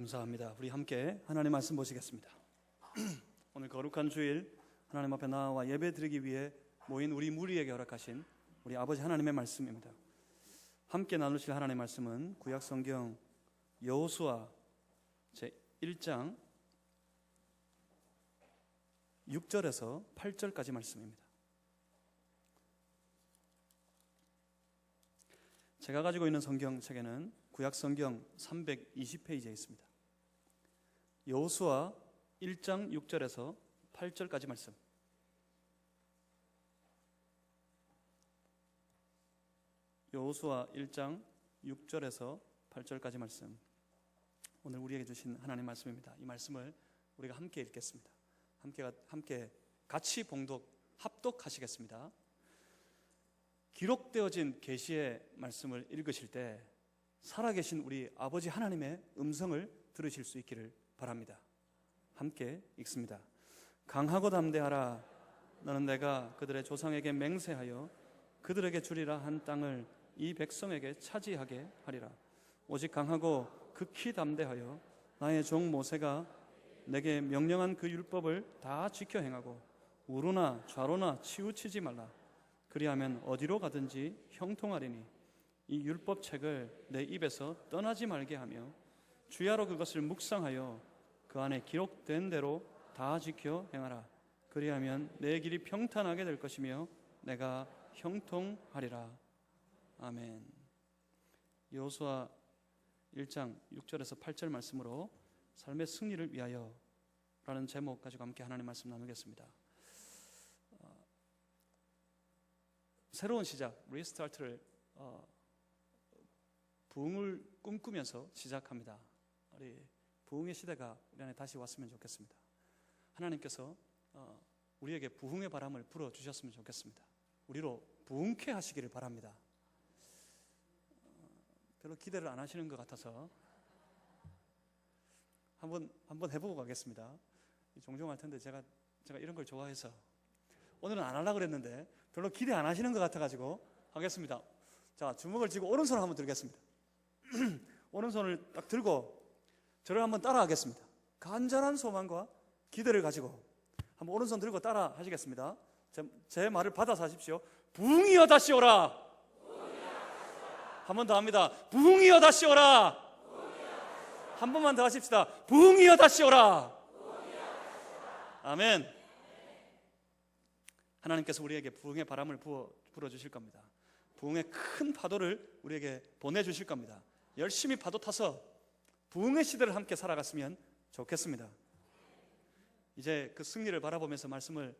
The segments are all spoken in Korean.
감사합니다. 우리 함께 하나님의 말씀 보시겠습니다. 오늘 거룩한 주일 하나님 앞에 나와 예배 드리기 위해 모인 우리 무리에게 허락하신 우리 아버지 하나님의 말씀입니다. 함께 나누실 하나님의 말씀은 구약 성경 여호수아 제 1장 6절에서 8절까지 말씀입니다. 제가 가지고 있는 성경책에는 구약 성경 320페이지에 있습니다. 여호수아 1장 6절에서 8절까지 말씀. 여호수아 1장 6절에서 8절까지 말씀. 오늘 우리에게 주신 하나님의 말씀입니다. 이 말씀을 우리가 함께 읽겠습니다. 함께 같이 합독하시겠습니다. 기록되어진 계시의 말씀을 읽으실 때 살아계신 우리 아버지 하나님의 음성을 들으실 수 있기를 바랍니다. 함께 읽습니다. 강하고 담대하라. 너는 내가 그들의 조상에게 맹세하여 그들에게 주리라 한 땅을 이 백성에게 차지하게 하리라. 오직 강하고 극히 담대하여 나의 종 모세가 내게 명령한 그 율법을 다 지켜 행하고 우로나 좌로나 치우치지 말라. 그리하면 어디로 가든지 형통하리니 이 율법책을 내 입에서 떠나지 말게 하며 주야로 그것을 묵상하여 그 안에 기록된 대로 다 지켜 행하라. 그리하면 내 길이 평탄하게 될 것이며 내가 형통하리라. 아멘. 여호수아 1장 6절에서 8절 말씀으로 삶의 승리를 위하여 라는 제목 가지고 함께 하나님의 말씀 나누겠습니다. 새로운 시작, 리스타트를 부흥을 꿈꾸면서 시작합니다. 우리 부흥의 시대가 우리 안에 다시 왔으면 좋겠습니다. 하나님께서 우리에게 부흥의 바람을 불어주셨으면 좋겠습니다. 우리로 부흥케 하시기를 바랍니다. 별로 기대를 안 하시는 것 같아서 한번 해보고 가겠습니다. 종종 할 텐데 제가 이런 걸 좋아해서 오늘은 안 하려고 그랬는데 별로 기대 안 하시는 것 같아가지고 하겠습니다. 자, 주먹을 쥐고 오른손을 한번 들겠습니다. 오른손을 딱 들고 저를 한번 따라 하겠습니다. 간절한 소망과 기대를 가지고 한번 오른손 들고 따라 하시겠습니다. 제 말을 받아서 하십시오. 부흥이여 다시 오라. 한 번 더 합니다. 부흥이여 다시 오라. 한 번만 더 하십시다. 부흥이여 다시 오라. 아멘. 하나님께서 우리에게 부흥의 바람을 불어주실 겁니다. 부흥의 큰 파도를 우리에게 보내주실 겁니다. 열심히 파도 타서 부흥의 시대를 함께 살아갔으면 좋겠습니다. 이제 그 승리를 바라보면서 말씀을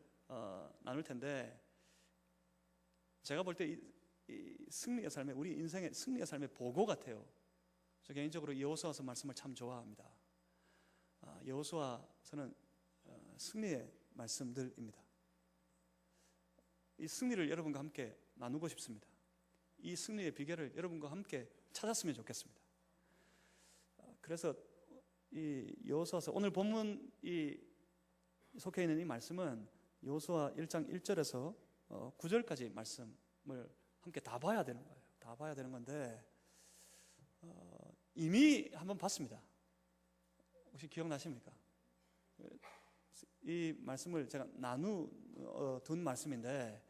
나눌 텐데, 제가 볼 때 이 승리의 삶의, 우리 인생의 승리의 삶의 보고 같아요. 저 개인적으로 여호수아서 말씀을 참 좋아합니다. 여호수아서는 승리의 말씀들입니다. 이 승리를 여러분과 함께 나누고 싶습니다. 이 승리의 비결을 여러분과 함께 찾았으면 좋겠습니다. 그래서 이 여호수아서 오늘 본문 이 속해 있는 이 말씀은 여호수아 1장 1절에서 9절까지 말씀을 함께 다 봐야 되는 거예요. 다 봐야 되는 건데 이미 한번 봤습니다. 혹시 기억나십니까? 이 말씀을 제가 나누둔 말씀인데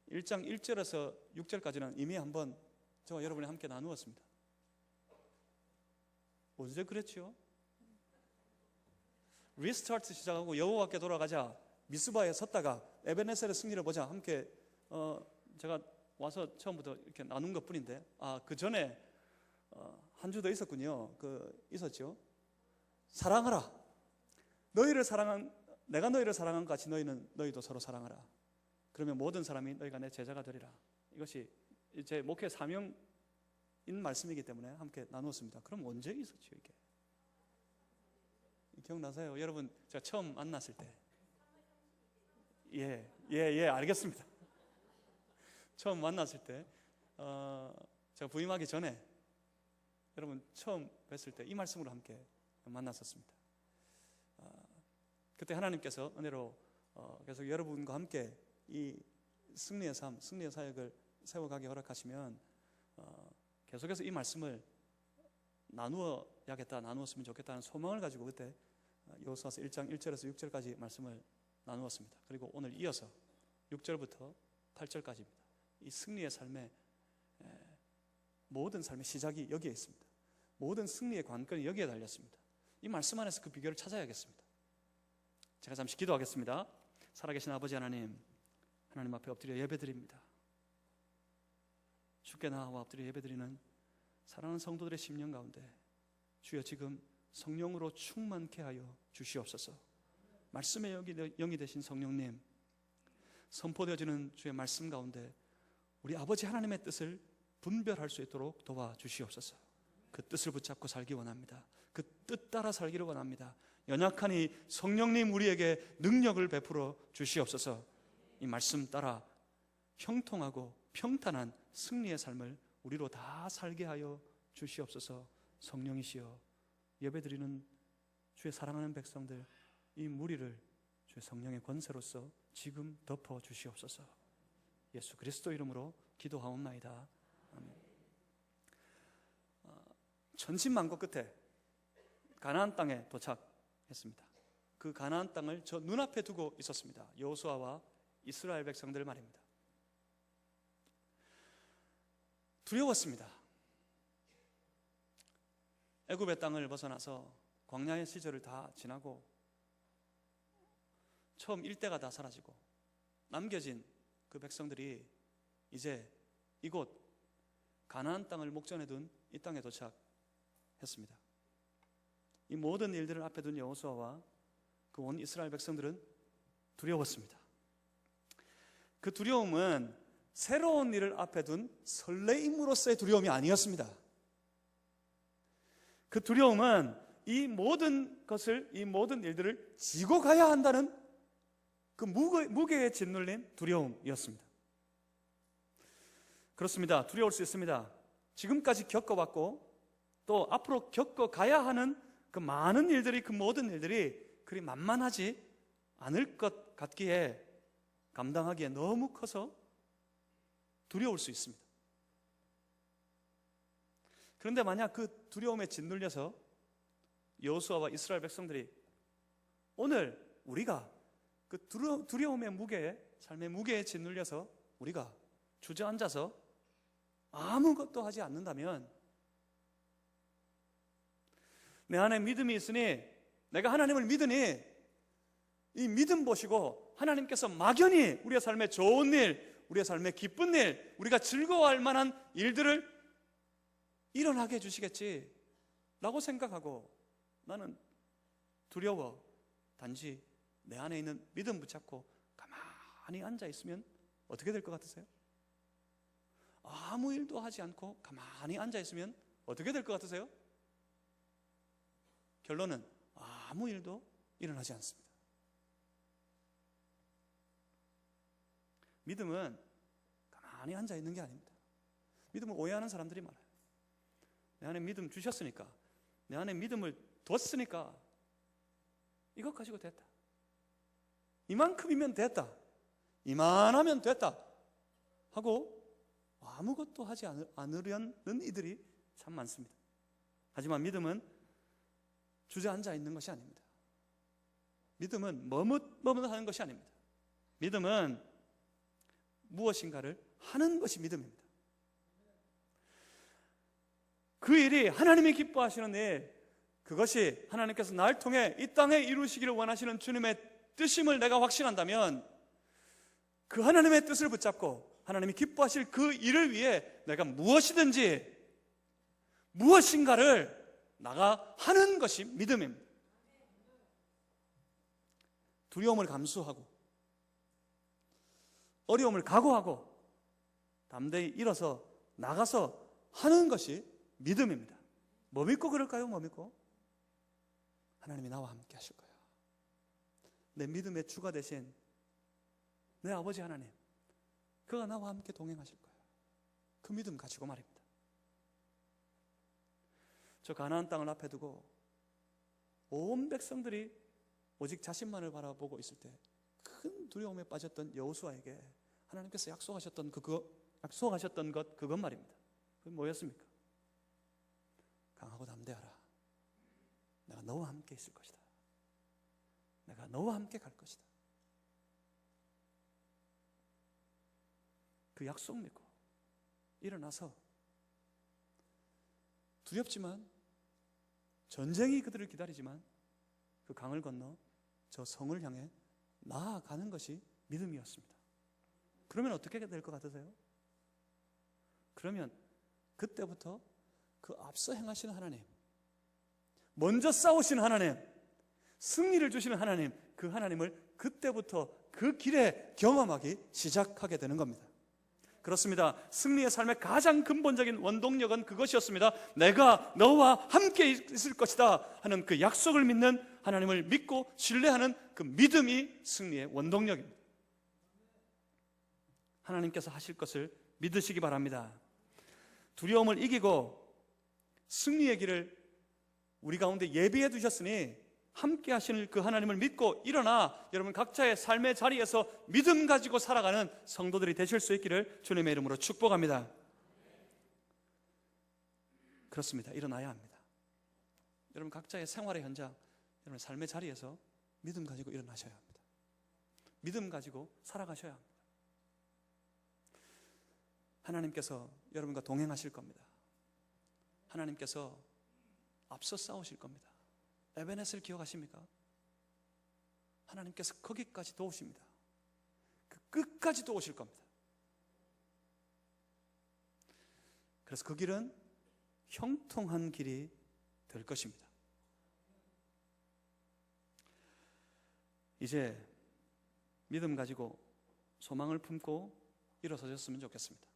1장 1절에서 6절까지는 이미 한번 저와 여러분이 함께 나누었습니다. 언제 그랬지요? 리스타트 시작하고 여호와께 돌아가자, 미스바에 섰다가 에베네셀의 승리를 보자 함께 제가 와서 처음부터 이렇게 나눈 것뿐인데 그 전에 한 주 더 있었군요. 있었죠. 사랑하라. 내가 너희를 사랑한 것 같이 너희도 서로 사랑하라. 그러면 모든 사람이 너희가 내 제자가 되리라. 이것이 제 목회 사명인 말씀이기 때문에 함께 나누었습니다. 그럼 언제 있었죠 이게? 기억나세요? 여러분 제가 처음 만났을 때. 예, 알겠습니다. 처음 만났을 때 제가 부임하기 전에 여러분 처음 뵀을 때 이 말씀으로 함께 만났었습니다. 그때 하나님께서 은혜로 계속 여러분과 함께 이 승리의 삶, 승리의 사역을 세워가기 허락하시면 계속해서 이 말씀을 나누어야겠다, 나누었으면 좋겠다는 소망을 가지고 그때 여호수아서 1장 1절에서 6절까지 말씀을 나누었습니다. 그리고 오늘 이어서 6절부터 8절까지입니다. 이 승리의 삶의 모든 삶의 시작이 여기에 있습니다. 모든 승리의 관건이 여기에 달렸습니다. 이 말씀 안에서 그 비결을 찾아야겠습니다. 제가 잠시 기도하겠습니다. 살아계신 아버지 하나님, 하나님 앞에 엎드려 예배드립니다. 주께 나와 엎드려 예배드리는 사랑하는 성도들의 심령 가운데 주여 지금 성령으로 충만케 하여 주시옵소서. 말씀의 영이 되신 성령님, 선포되어지는 주의 말씀 가운데 우리 아버지 하나님의 뜻을 분별할 수 있도록 도와주시옵소서. 그 뜻을 붙잡고 살기 원합니다. 그 뜻 따라 살기를 원합니다. 연약하니 성령님 우리에게 능력을 베풀어 주시옵소서. 이 말씀 따라 형통하고 평탄한 승리의 삶을 우리로 다 살게 하여 주시옵소서. 성령이시여, 예배드리는 주의 사랑하는 백성들, 이 무리를 주의 성령의 권세로서 지금 덮어 주시옵소서. 예수 그리스도 이름으로 기도하옵나이다. 아멘. 천신만고 끝에 가나안 땅에 도착했습니다. 그 가나안 땅을 저 눈앞에 두고 있었습니다. 여호수아와 이스라엘 백성들 말입니다. 두려웠습니다. 애굽의 땅을 벗어나서 광야의 시절을 다 지나고 처음 일대가 다 사라지고 남겨진 그 백성들이 이제 이곳 가나안 땅을 목전에 둔 이 땅에 도착했습니다. 이 모든 일들을 앞에 둔 여호수아와 그 온 이스라엘 백성들은 두려웠습니다. 그 두려움은 새로운 일을 앞에 둔 설레임으로서의 두려움이 아니었습니다. 그 두려움은 이 모든 것을, 이 모든 일들을 지고 가야 한다는 그 무게에 짓눌린 두려움이었습니다. 그렇습니다. 두려울 수 있습니다. 지금까지 겪어왔고 또 앞으로 겪어가야 하는 그 많은 일들이, 그 모든 일들이 그리 만만하지 않을 것 같기에 감당하기에 너무 커서 두려울 수 있습니다. 그런데 만약 그 두려움에 짓눌려서 여호수아와 이스라엘 백성들이 오늘 우리가 그 두려움의 무게에, 삶의 무게에 짓눌려서 우리가 주저앉아서 아무것도 하지 않는다면, 내 안에 믿음이 있으니 내가 하나님을 믿으니 이 믿음 보시고 하나님께서 막연히 우리의 삶에 좋은 일, 우리의 삶에 기쁜 일, 우리가 즐거워할 만한 일들을 일어나게 해주시겠지 라고 생각하고 나는 두려워 단지 내 안에 있는 믿음 붙잡고 가만히 앉아 있으면 어떻게 될 것 같으세요? 아무 일도 하지 않고 가만히 앉아 있으면 어떻게 될 것 같으세요? 결론은 아무 일도 일어나지 않습니다. 믿음은 가만히 앉아 있는 게 아닙니다. 믿음을 오해하는 사람들이 많아요. 내 안에 믿음 주셨으니까, 내 안에 믿음을 뒀으니까 이것 가지고 됐다, 이만큼이면 됐다, 이만하면 됐다 하고 아무것도 하지 않으려는 이들이 참 많습니다. 하지만 믿음은 주저앉아 있는 것이 아닙니다. 믿음은 머뭇하는 것이 아닙니다. 믿음은 무엇인가를 하는 것이 믿음입니다. 그 일이 하나님이 기뻐하시는 일, 그것이 하나님께서 날 통해 이 땅에 이루시기를 원하시는 주님의 뜻임을 내가 확신한다면 그 하나님의 뜻을 붙잡고 하나님이 기뻐하실 그 일을 위해 내가 무엇인가를 나가 하는 것이 믿음입니다. 두려움을 감수하고 어려움을 각오하고 담대히 일어서 나가서 하는 것이 믿음입니다. 뭐 믿고 그럴까요? 뭐 믿고? 하나님이 나와 함께 하실 거예요. 내 믿음의 주가 되신 내 아버지 하나님, 그가 나와 함께 동행하실 거예요. 그 믿음 가지고 말입니다. 저 가나안 땅을 앞에 두고 온 백성들이 오직 자신만을 바라보고 있을 때 큰 두려움에 빠졌던 여호수아에게 하나님께서 약속하셨던 것, 그것 말입니다. 그게 뭐였습니까? 강하고 담대한 담대하라. 내가 너와 함께 있을 것이다. 내가 너와 함께 갈 것이다. 그 약속 믿고 일어나서 두렵지만 전쟁이 그들을 기다리지만 그 강을 건너 저 성을 향해 나아가는 것이 믿음이었습니다. 그러면 어떻게 될 것 같으세요? 그러면 그때부터 그 앞서 행하시는 하나님, 먼저 싸우시는 하나님, 승리를 주시는 하나님, 그 하나님을 그때부터 그 길에 경험하기 시작하게 되는 겁니다. 그렇습니다. 승리의 삶의 가장 근본적인 원동력은 그것이었습니다. 내가 너와 함께 있을 것이다 하는 그 약속을 믿는 하나님을 믿고 신뢰하는 그 믿음이 승리의 원동력입니다. 하나님께서 하실 것을 믿으시기 바랍니다. 두려움을 이기고 승리의 길을 우리 가운데 예비해 두셨으니 함께 하시는 그 하나님을 믿고 일어나 여러분 각자의 삶의 자리에서 믿음 가지고 살아가는 성도들이 되실 수 있기를 주님의 이름으로 축복합니다. 그렇습니다. 일어나야 합니다. 여러분 각자의 생활의 현장, 여러분 삶의 자리에서 믿음 가지고 일어나셔야 합니다. 믿음 가지고 살아가셔야 합니다. 하나님께서 여러분과 동행하실 겁니다. 하나님께서 앞서 싸우실 겁니다. 에베네스를 기억하십니까? 하나님께서 거기까지 도우십니다. 그 끝까지 도우실 겁니다. 그래서 그 길은 형통한 길이 될 것입니다. 이제 믿음 가지고 소망을 품고 일어서셨으면 좋겠습니다.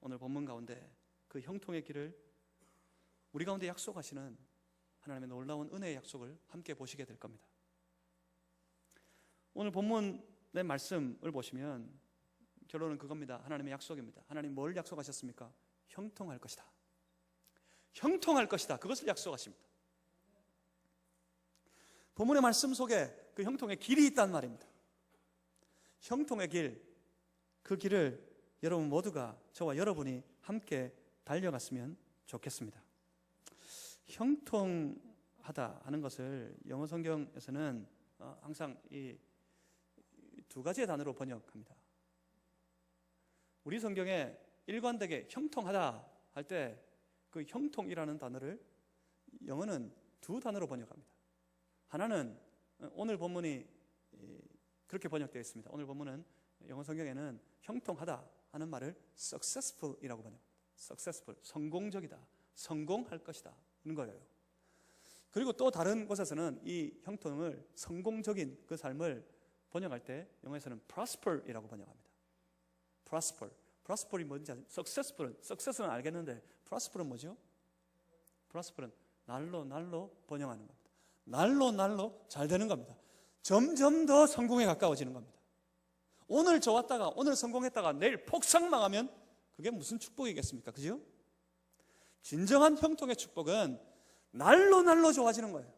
오늘 본문 가운데 그 형통의 길을 우리 가운데 약속하시는 하나님의 놀라운 은혜의 약속을 함께 보시게 될 겁니다. 오늘 본문의 말씀을 보시면 결론은 그겁니다. 하나님의 약속입니다. 하나님 뭘 약속하셨습니까? 형통할 것이다. 형통할 것이다. 그것을 약속하십니다. 본문의 말씀 속에 그 형통의 길이 있단 말입니다. 형통의 길, 그 길을 여러분 모두가 저와 여러분이 함께 달려갔으면 좋겠습니다. 형통하다 하는 것을 영어 성경에서는 항상 이 두 가지의 단어로 번역합니다. 우리 성경에 일관되게 형통하다 할 때 그 형통이라는 단어를 영어는 두 단어로 번역합니다. 하나는 오늘 본문이 그렇게 번역되어 있습니다. 오늘 본문은 영어 성경에는 형통하다 하는 말을 successful이라고 번역합니다. successful, 성공적이다, 성공할 것이다 이런 거예요. 그리고 또 다른 곳에서는 이 형통을 성공적인 그 삶을 번역할 때 영어에서는 prosper이라고 번역합니다. prosper이 뭔지 아세요? success는 알겠는데 prosper은 뭐죠? prosper은 날로 번영하는 겁니다. 날로 잘 되는 겁니다. 점점 더 성공에 가까워지는 겁니다. 오늘 좋았다가 오늘 성공했다가 내일 폭삭 망하면 그게 무슨 축복이겠습니까? 그죠? 진정한 형통의 축복은 날로 좋아지는 거예요.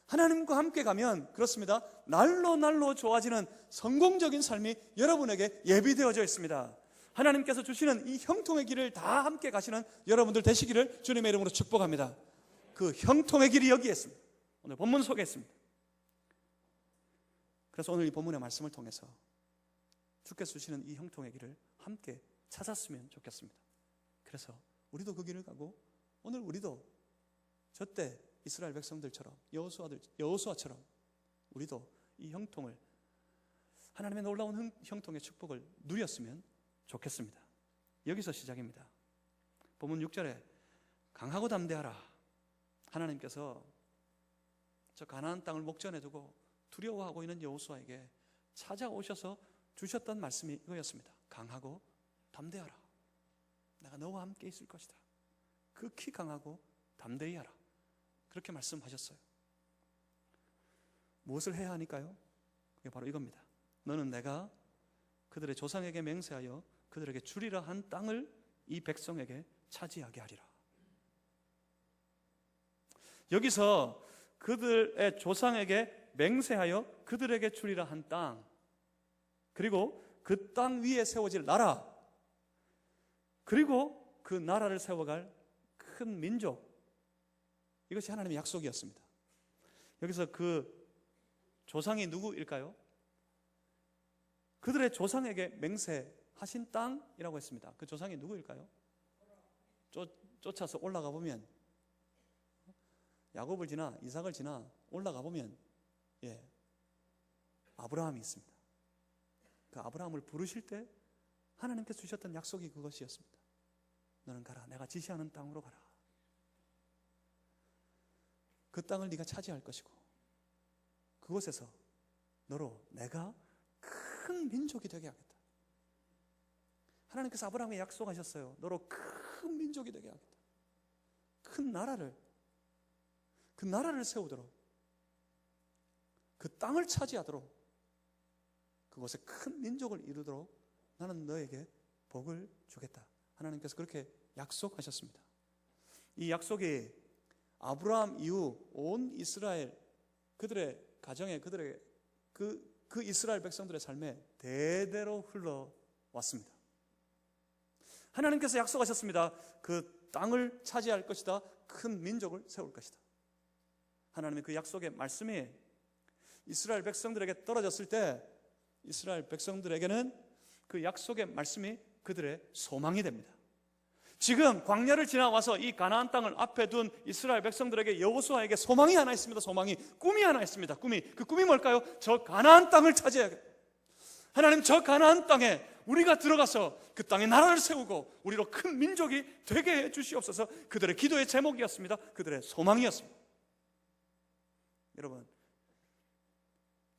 하나님과 함께 가면 그렇습니다. 날로 좋아지는 성공적인 삶이 여러분에게 예비되어져 있습니다. 하나님께서 주시는 이 형통의 길을 다 함께 가시는 여러분들 되시기를 주님의 이름으로 축복합니다. 그 형통의 길이 여기에 있습니다. 오늘 본문 속에 있습니다. 그래서 오늘 이 본문의 말씀을 통해서 주께서 주시는 이 형통의 길을 함께 찾았으면 좋겠습니다. 그래서 우리도 그 길을 가고 오늘 우리도 저때 이스라엘 백성들처럼 여호수아처럼 우리도 이 형통을 하나님의 놀라운 형통의 축복을 누렸으면 좋겠습니다. 여기서 시작입니다. 본문 6절에 강하고 담대하라. 하나님께서 저 가나안 땅을 목전에 두고 두려워하고 있는 여호수아에게 찾아오셔서 주셨던 말씀이 이거였습니다. 강하고 담대하라. 내가 너와 함께 있을 것이다. 극히 강하고 담대히 하라. 그렇게 말씀하셨어요. 무엇을 해야 하니까요? 그게 바로 이겁니다. 너는 내가 그들의 조상에게 맹세하여 그들에게 주리라 한 땅을 이 백성에게 차지하게 하리라. 여기서 그들의 조상에게 맹세하여 그들에게 주리라 한 땅, 그리고 그 땅 위에 세워질 나라, 그리고 그 나라를 세워갈 큰 민족, 이것이 하나님의 약속이었습니다. 여기서 그 조상이 누구일까요? 그들의 조상에게 맹세하신 땅이라고 했습니다. 그 조상이 누구일까요? 쫓아서 올라가 보면, 야곱을 지나 이삭을 지나 올라가 보면 아브라함이 있습니다. 그 아브라함을 부르실 때 하나님께서 주셨던 약속이 그것이었습니다. 너는 가라. 내가 지시하는 땅으로 가라. 그 땅을 네가 차지할 것이고 그곳에서 너로 내가 큰 민족이 되게 하겠다. 하나님께서 아브라함에게 약속하셨어요. 너로 큰 민족이 되게 하겠다. 큰 나라를, 그 나라를 세우도록, 그 땅을 차지하도록, 그곳에 큰 민족을 이루도록 나는 너에게 복을 주겠다. 하나님께서 그렇게 약속하셨습니다. 이 약속이 아브라함 이후 온 이스라엘, 그들의 가정에, 그들의 그 이스라엘 백성들의 삶에 대대로 흘러왔습니다. 하나님께서 약속하셨습니다. 그 땅을 차지할 것이다. 큰 민족을 세울 것이다. 하나님의 그 약속의 말씀이 이스라엘 백성들에게 떨어졌을 때 이스라엘 백성들에게는 그 약속의 말씀이 그들의 소망이 됩니다. 지금 광야를 지나와서 이 가나안 땅을 앞에 둔 이스라엘 백성들에게 여호수아에게 소망이 하나 있습니다. 소망이, 꿈이 하나 있습니다. 그 꿈이 뭘까요? 저 가나안 땅을 차지해야겠다. 하나님, 저 가나안 땅에 우리가 들어가서 그 땅에 나라를 세우고 우리로 큰 민족이 되게 해 주시옵소서. 그들의 기도의 제목이었습니다. 그들의 소망이었습니다. 여러분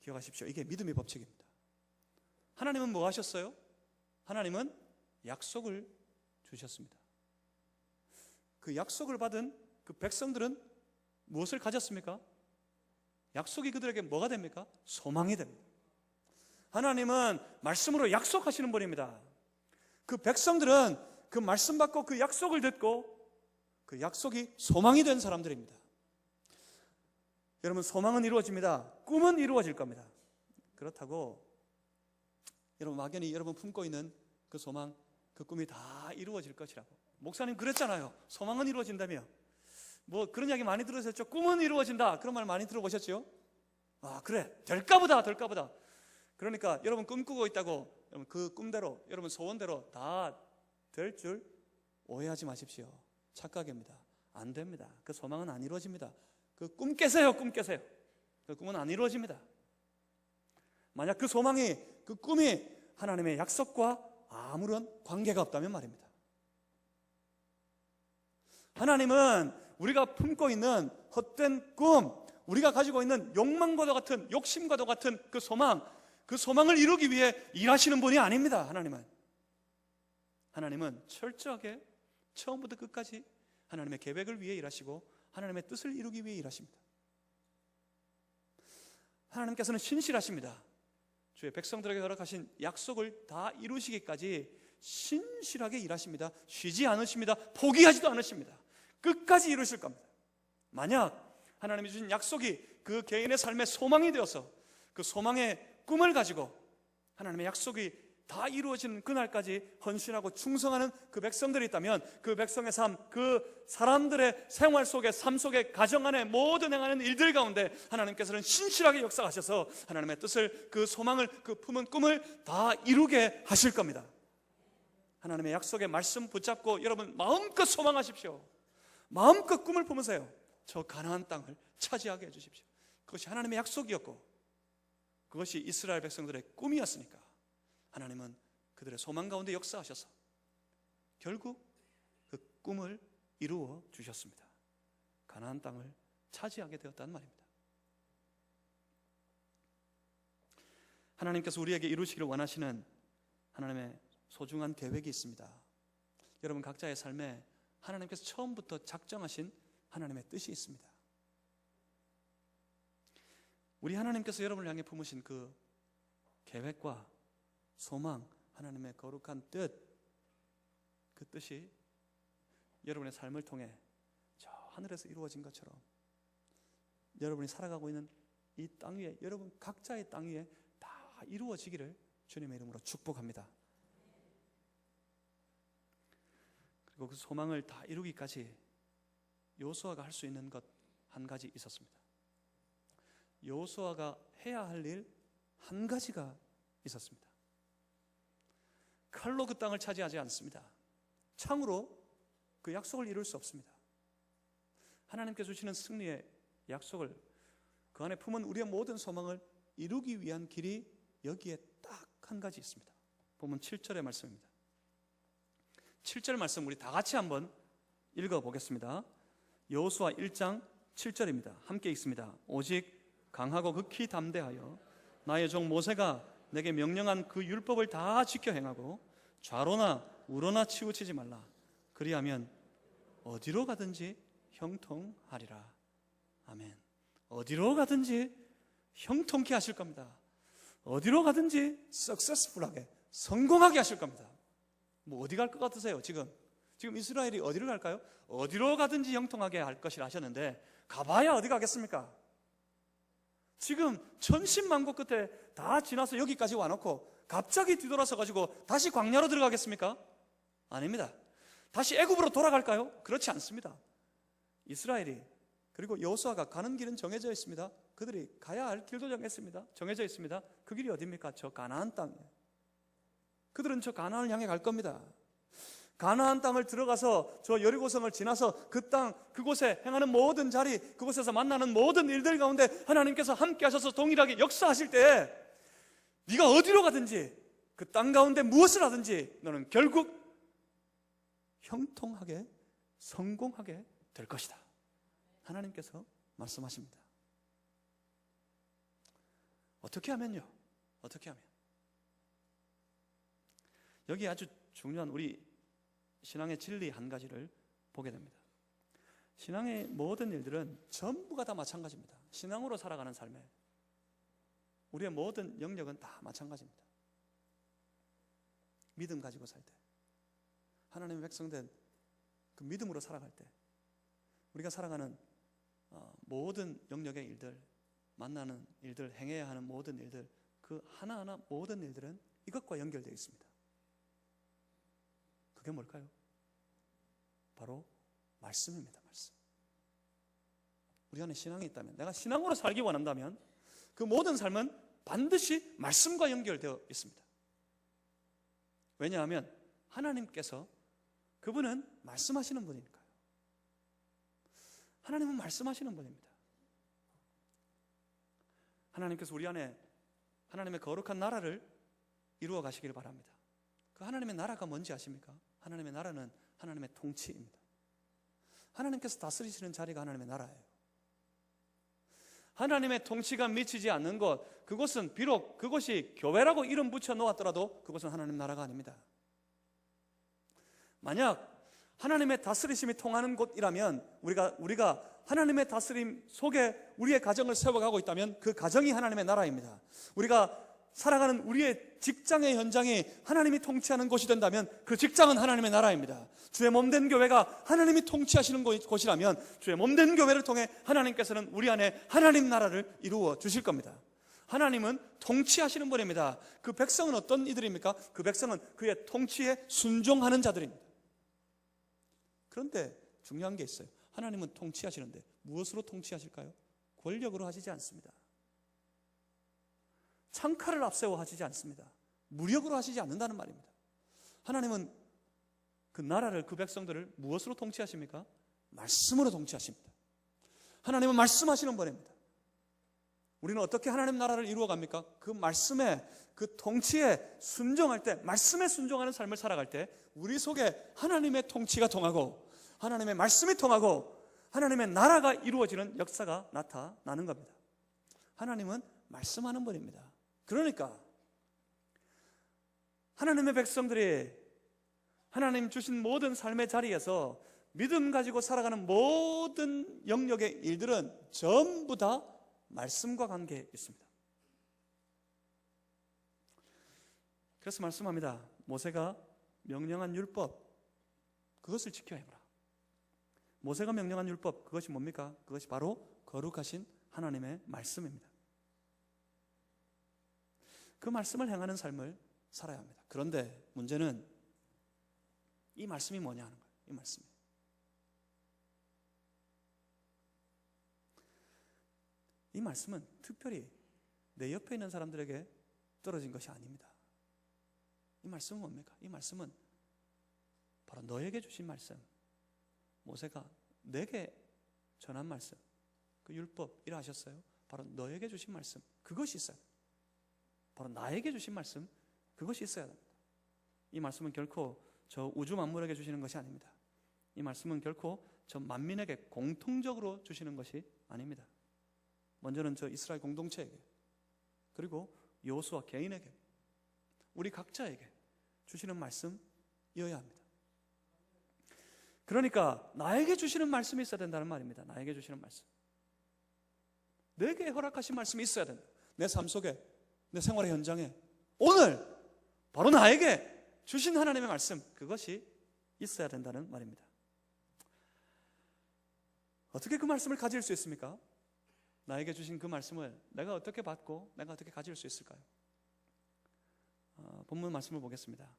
기억하십시오. 이게 믿음의 법칙입니다. 하나님은 뭐 하셨어요? 하나님은 약속을 주셨습니다. 그 약속을 받은 그 백성들은 무엇을 가졌습니까? 약속이 그들에게 뭐가 됩니까? 소망이 됩니다. 하나님은 말씀으로 약속하시는 분입니다. 그 백성들은 그 말씀 받고 그 약속을 듣고 그 약속이 소망이 된 사람들입니다. 여러분, 소망은 이루어집니다. 꿈은 이루어질 겁니다. 그렇다고 여러분 막연히 여러분 품고 있는 그 소망, 그 꿈이 다 이루어질 것이라고 목사님 그랬잖아요. 소망은 이루어진다며. 뭐 그런 이야기 많이 들으셨죠? 꿈은 이루어진다, 그런 말 많이 들어보셨죠? 아, 그래, 될까보다. 그러니까 여러분 꿈꾸고 있다고 여러분 그 꿈대로, 여러분 소원대로 다 될 줄 오해하지 마십시오. 착각입니다. 안 됩니다. 그 소망은 안 이루어집니다. 그 꿈 깨세요. 그 꿈은 안 이루어집니다. 만약 그 소망이, 그 꿈이 하나님의 약속과 아무런 관계가 없다면 말입니다. 하나님은 우리가 품고 있는 헛된 꿈, 우리가 가지고 있는 욕망과도 같은, 욕심과도 같은 그 소망을 이루기 위해 일하시는 분이 아닙니다. 하나님은 철저하게 처음부터 끝까지 하나님의 계획을 위해 일하시고 하나님의 뜻을 이루기 위해 일하십니다. 하나님께서는 신실하십니다. 주의 백성들에게 허락하신 약속을 다 이루시기까지 신실하게 일하십니다. 쉬지 않으십니다. 포기하지도 않으십니다. 끝까지 이루실 겁니다. 만약 하나님이 주신 약속이 그 개인의 삶의 소망이 되어서 그 소망의 꿈을 가지고 하나님의 약속이 다 이루어지는 그날까지 헌신하고 충성하는 그 백성들이 있다면 그 백성의 삶, 그 사람들의 생활 속에, 삶 속에, 가정 안에 모든 행하는 일들 가운데 하나님께서는 신실하게 역사하셔서 하나님의 뜻을, 그 소망을, 그 품은 꿈을 다 이루게 하실 겁니다. 하나님의 약속의 말씀 붙잡고 여러분 마음껏 소망하십시오. 마음껏 꿈을 품으세요. 저 가나안 땅을 차지하게 해주십시오. 그것이 하나님의 약속이었고 그것이 이스라엘 백성들의 꿈이었으니까 하나님은 그들의 소망 가운데 역사하셔서 결국 그 꿈을 이루어 주셨습니다. 가나안 땅을 차지하게 되었다는 말입니다. 하나님께서 우리에게 이루시기를 원하시는 하나님의 소중한 계획이 있습니다. 여러분 각자의 삶에 하나님께서 처음부터 작정하신 하나님의 뜻이 있습니다. 우리 하나님께서 여러분을 향해 품으신 그 계획과 소망, 하나님의 거룩한 뜻, 그 뜻이 여러분의 삶을 통해 저 하늘에서 이루어진 것처럼 여러분이 살아가고 있는 이 땅 위에, 여러분 각자의 땅 위에 다 이루어지기를 주님의 이름으로 축복합니다. 그리고 그 소망을 다 이루기까지 여호수아가 할 수 있는 것 한 가지 있었습니다. 여호수아가 해야 할 일 한 가지가 있었습니다. 칼로 그 땅을 차지하지 않습니다. 창으로 그 약속을 이룰 수 없습니다. 하나님께 주시는 승리의 약속을 그 안에 품은 우리의 모든 소망을 이루기 위한 길이 여기에 딱 한 가지 있습니다. 보면 7절의 말씀입니다. 7절 말씀 우리 다 같이 한번 읽어보겠습니다. 여호수아 1장 7절입니다. 함께 읽습니다. 오직 강하고 극히 담대하여 나의 종 모세가 내게 명령한 그 율법을 다 지켜 행하고 좌로나 우로나 치우치지 말라. 그리하면 어디로 가든지 형통하리라. 아멘. 어디로 가든지 형통케 하실 겁니다. 어디로 가든지 석세스풀하게 성공하게 하실 겁니다. 뭐 어디 갈 것 같으세요? 지금 이스라엘이 어디로 갈까요? 어디로 가든지 형통하게 할 것이라 하셨는데 가봐야 어디 가겠습니까? 지금 천신만고 끝에 다 지나서 여기까지 와놓고 갑자기 뒤돌아서 가지고 다시 광야로 들어가겠습니까? 아닙니다. 다시 애굽으로 돌아갈까요? 그렇지 않습니다. 이스라엘이 그리고 여호수아가 가는 길은 정해져 있습니다. 그들이 가야 할 길도 정해져 있습니다. 그 길이 어디입니까? 저 가나안 땅이에요. 그들은 저 가나안을 향해 갈 겁니다. 가나안 땅을 들어가서 저 여리고성을 지나서 그 땅 그곳에 행하는 모든 자리, 그곳에서 만나는 모든 일들 가운데 하나님께서 함께 하셔서 동일하게 역사하실 때 네가 어디로 가든지 그 땅 가운데 무엇을 하든지 너는 결국 형통하게 성공하게 될 것이다. 하나님께서 말씀하십니다. 어떻게 하면요? 어떻게 하면? 여기 아주 중요한 우리 신앙의 진리 한 가지를 보게 됩니다. 신앙의 모든 일들은 전부가 다 마찬가지입니다. 신앙으로 살아가는 삶에 우리의 모든 영역은 다 마찬가지입니다. 믿음 가지고 살 때, 하나님의 백성된 그 믿음으로 살아갈 때, 우리가 살아가는 모든 영역의 일들, 만나는 일들, 행해야 하는 모든 일들, 그 하나하나 모든 일들은 이것과 연결되어 있습니다. 그게 뭘까요? 바로 말씀입니다. 말씀. 우리 안에 신앙이 있다면, 내가 신앙으로 살기 원한다면 그 모든 삶은 반드시 말씀과 연결되어 있습니다. 왜냐하면 하나님께서 그분은 말씀하시는 분이니까요. 하나님은 말씀하시는 분입니다. 하나님께서 우리 안에 하나님의 거룩한 나라를 이루어 가시기를 바랍니다. 그 하나님의 나라가 뭔지 아십니까? 하나님의 나라는 하나님의 통치입니다. 하나님께서 다스리시는 자리가 하나님의 나라예요. 하나님의 통치가 미치지 않는 곳, 그곳은 비록 그것이 교회라고 이름 붙여 놓았더라도 그것은 하나님 나라가 아닙니다. 만약 하나님의 다스리심이 통하는 곳이라면 우리가 하나님의 다스림 속에 우리의 가정을 세워가고 있다면 그 가정이 하나님의 나라입니다. 우리가 살아가는 우리의 직장의 현장이 하나님이 통치하는 곳이 된다면 그 직장은 하나님의 나라입니다. 주의 몸된 교회가 하나님이 통치하시는 곳이라면 주의 몸된 교회를 통해 하나님께서는 우리 안에 하나님 나라를 이루어 주실 겁니다. 하나님은 통치하시는 분입니다. 그 백성은 어떤 이들입니까? 그 백성은 그의 통치에 순종하는 자들입니다. 그런데 중요한 게 있어요. 하나님은 통치하시는데 무엇으로 통치하실까요? 권력으로 하시지 않습니다. 창칼을 앞세워 하시지 않습니다. 무력으로 하시지 않는다는 말입니다. 하나님은 그 나라를, 그 백성들을 무엇으로 통치하십니까? 말씀으로 통치하십니다. 하나님은 말씀하시는 분입니다. 우리는 어떻게 하나님 나라를 이루어 갑니까? 그 말씀에, 그 통치에 순종할 때, 말씀에 순종하는 삶을 살아갈 때 우리 속에 하나님의 통치가 통하고 하나님의 말씀이 통하고 하나님의 나라가 이루어지는 역사가 나타나는 겁니다. 하나님은 말씀하는 분입니다. 그러니까 하나님의 백성들이 하나님 주신 모든 삶의 자리에서 믿음 가지고 살아가는 모든 영역의 일들은 전부 다 말씀과 관계에 있습니다. 그래서 말씀합니다. 모세가 명령한 율법, 그것을 지켜 행하라. 모세가 명령한 율법, 그것이 뭡니까? 그것이 바로 거룩하신 하나님의 말씀입니다. 그 말씀을 행하는 삶을 살아야 합니다. 그런데 문제는 이 말씀이 뭐냐 하는 거예요. 이 말씀이. 이 말씀은 특별히 내 옆에 있는 사람들에게 떨어진 것이 아닙니다. 이 말씀은 뭡니까? 이 말씀은 바로 너에게 주신 말씀, 모세가 내게 전한 말씀, 그 율법 일하셨어요. 바로 너에게 주신 말씀, 그것이 있어야 됩니다. 바로 나에게 주신 말씀, 그것이 있어야 됩니다. 이 말씀은 결코 저 우주 만물에게 주시는 것이 아닙니다. 이 말씀은 결코 저 만민에게 공통적으로 주시는 것이 아닙니다. 먼저는 저 이스라엘 공동체에게, 그리고 여호수아 개인에게, 우리 각자에게 주시는 말씀이어야 합니다. 그러니까 나에게 주시는 말씀이 있어야 된다는 말입니다. 나에게 주시는 말씀, 내게 허락하신 말씀이 있어야 된다. 내 삶 속에, 내 생활의 현장에 오늘 바로 나에게 주신 하나님의 말씀, 그것이 있어야 된다는 말입니다. 어떻게 그 말씀을 가질 수 있습니까? 나에게 주신 그 말씀을 내가 어떻게 받고 내가 어떻게 가질 수 있을까요? 본문 말씀을 보겠습니다.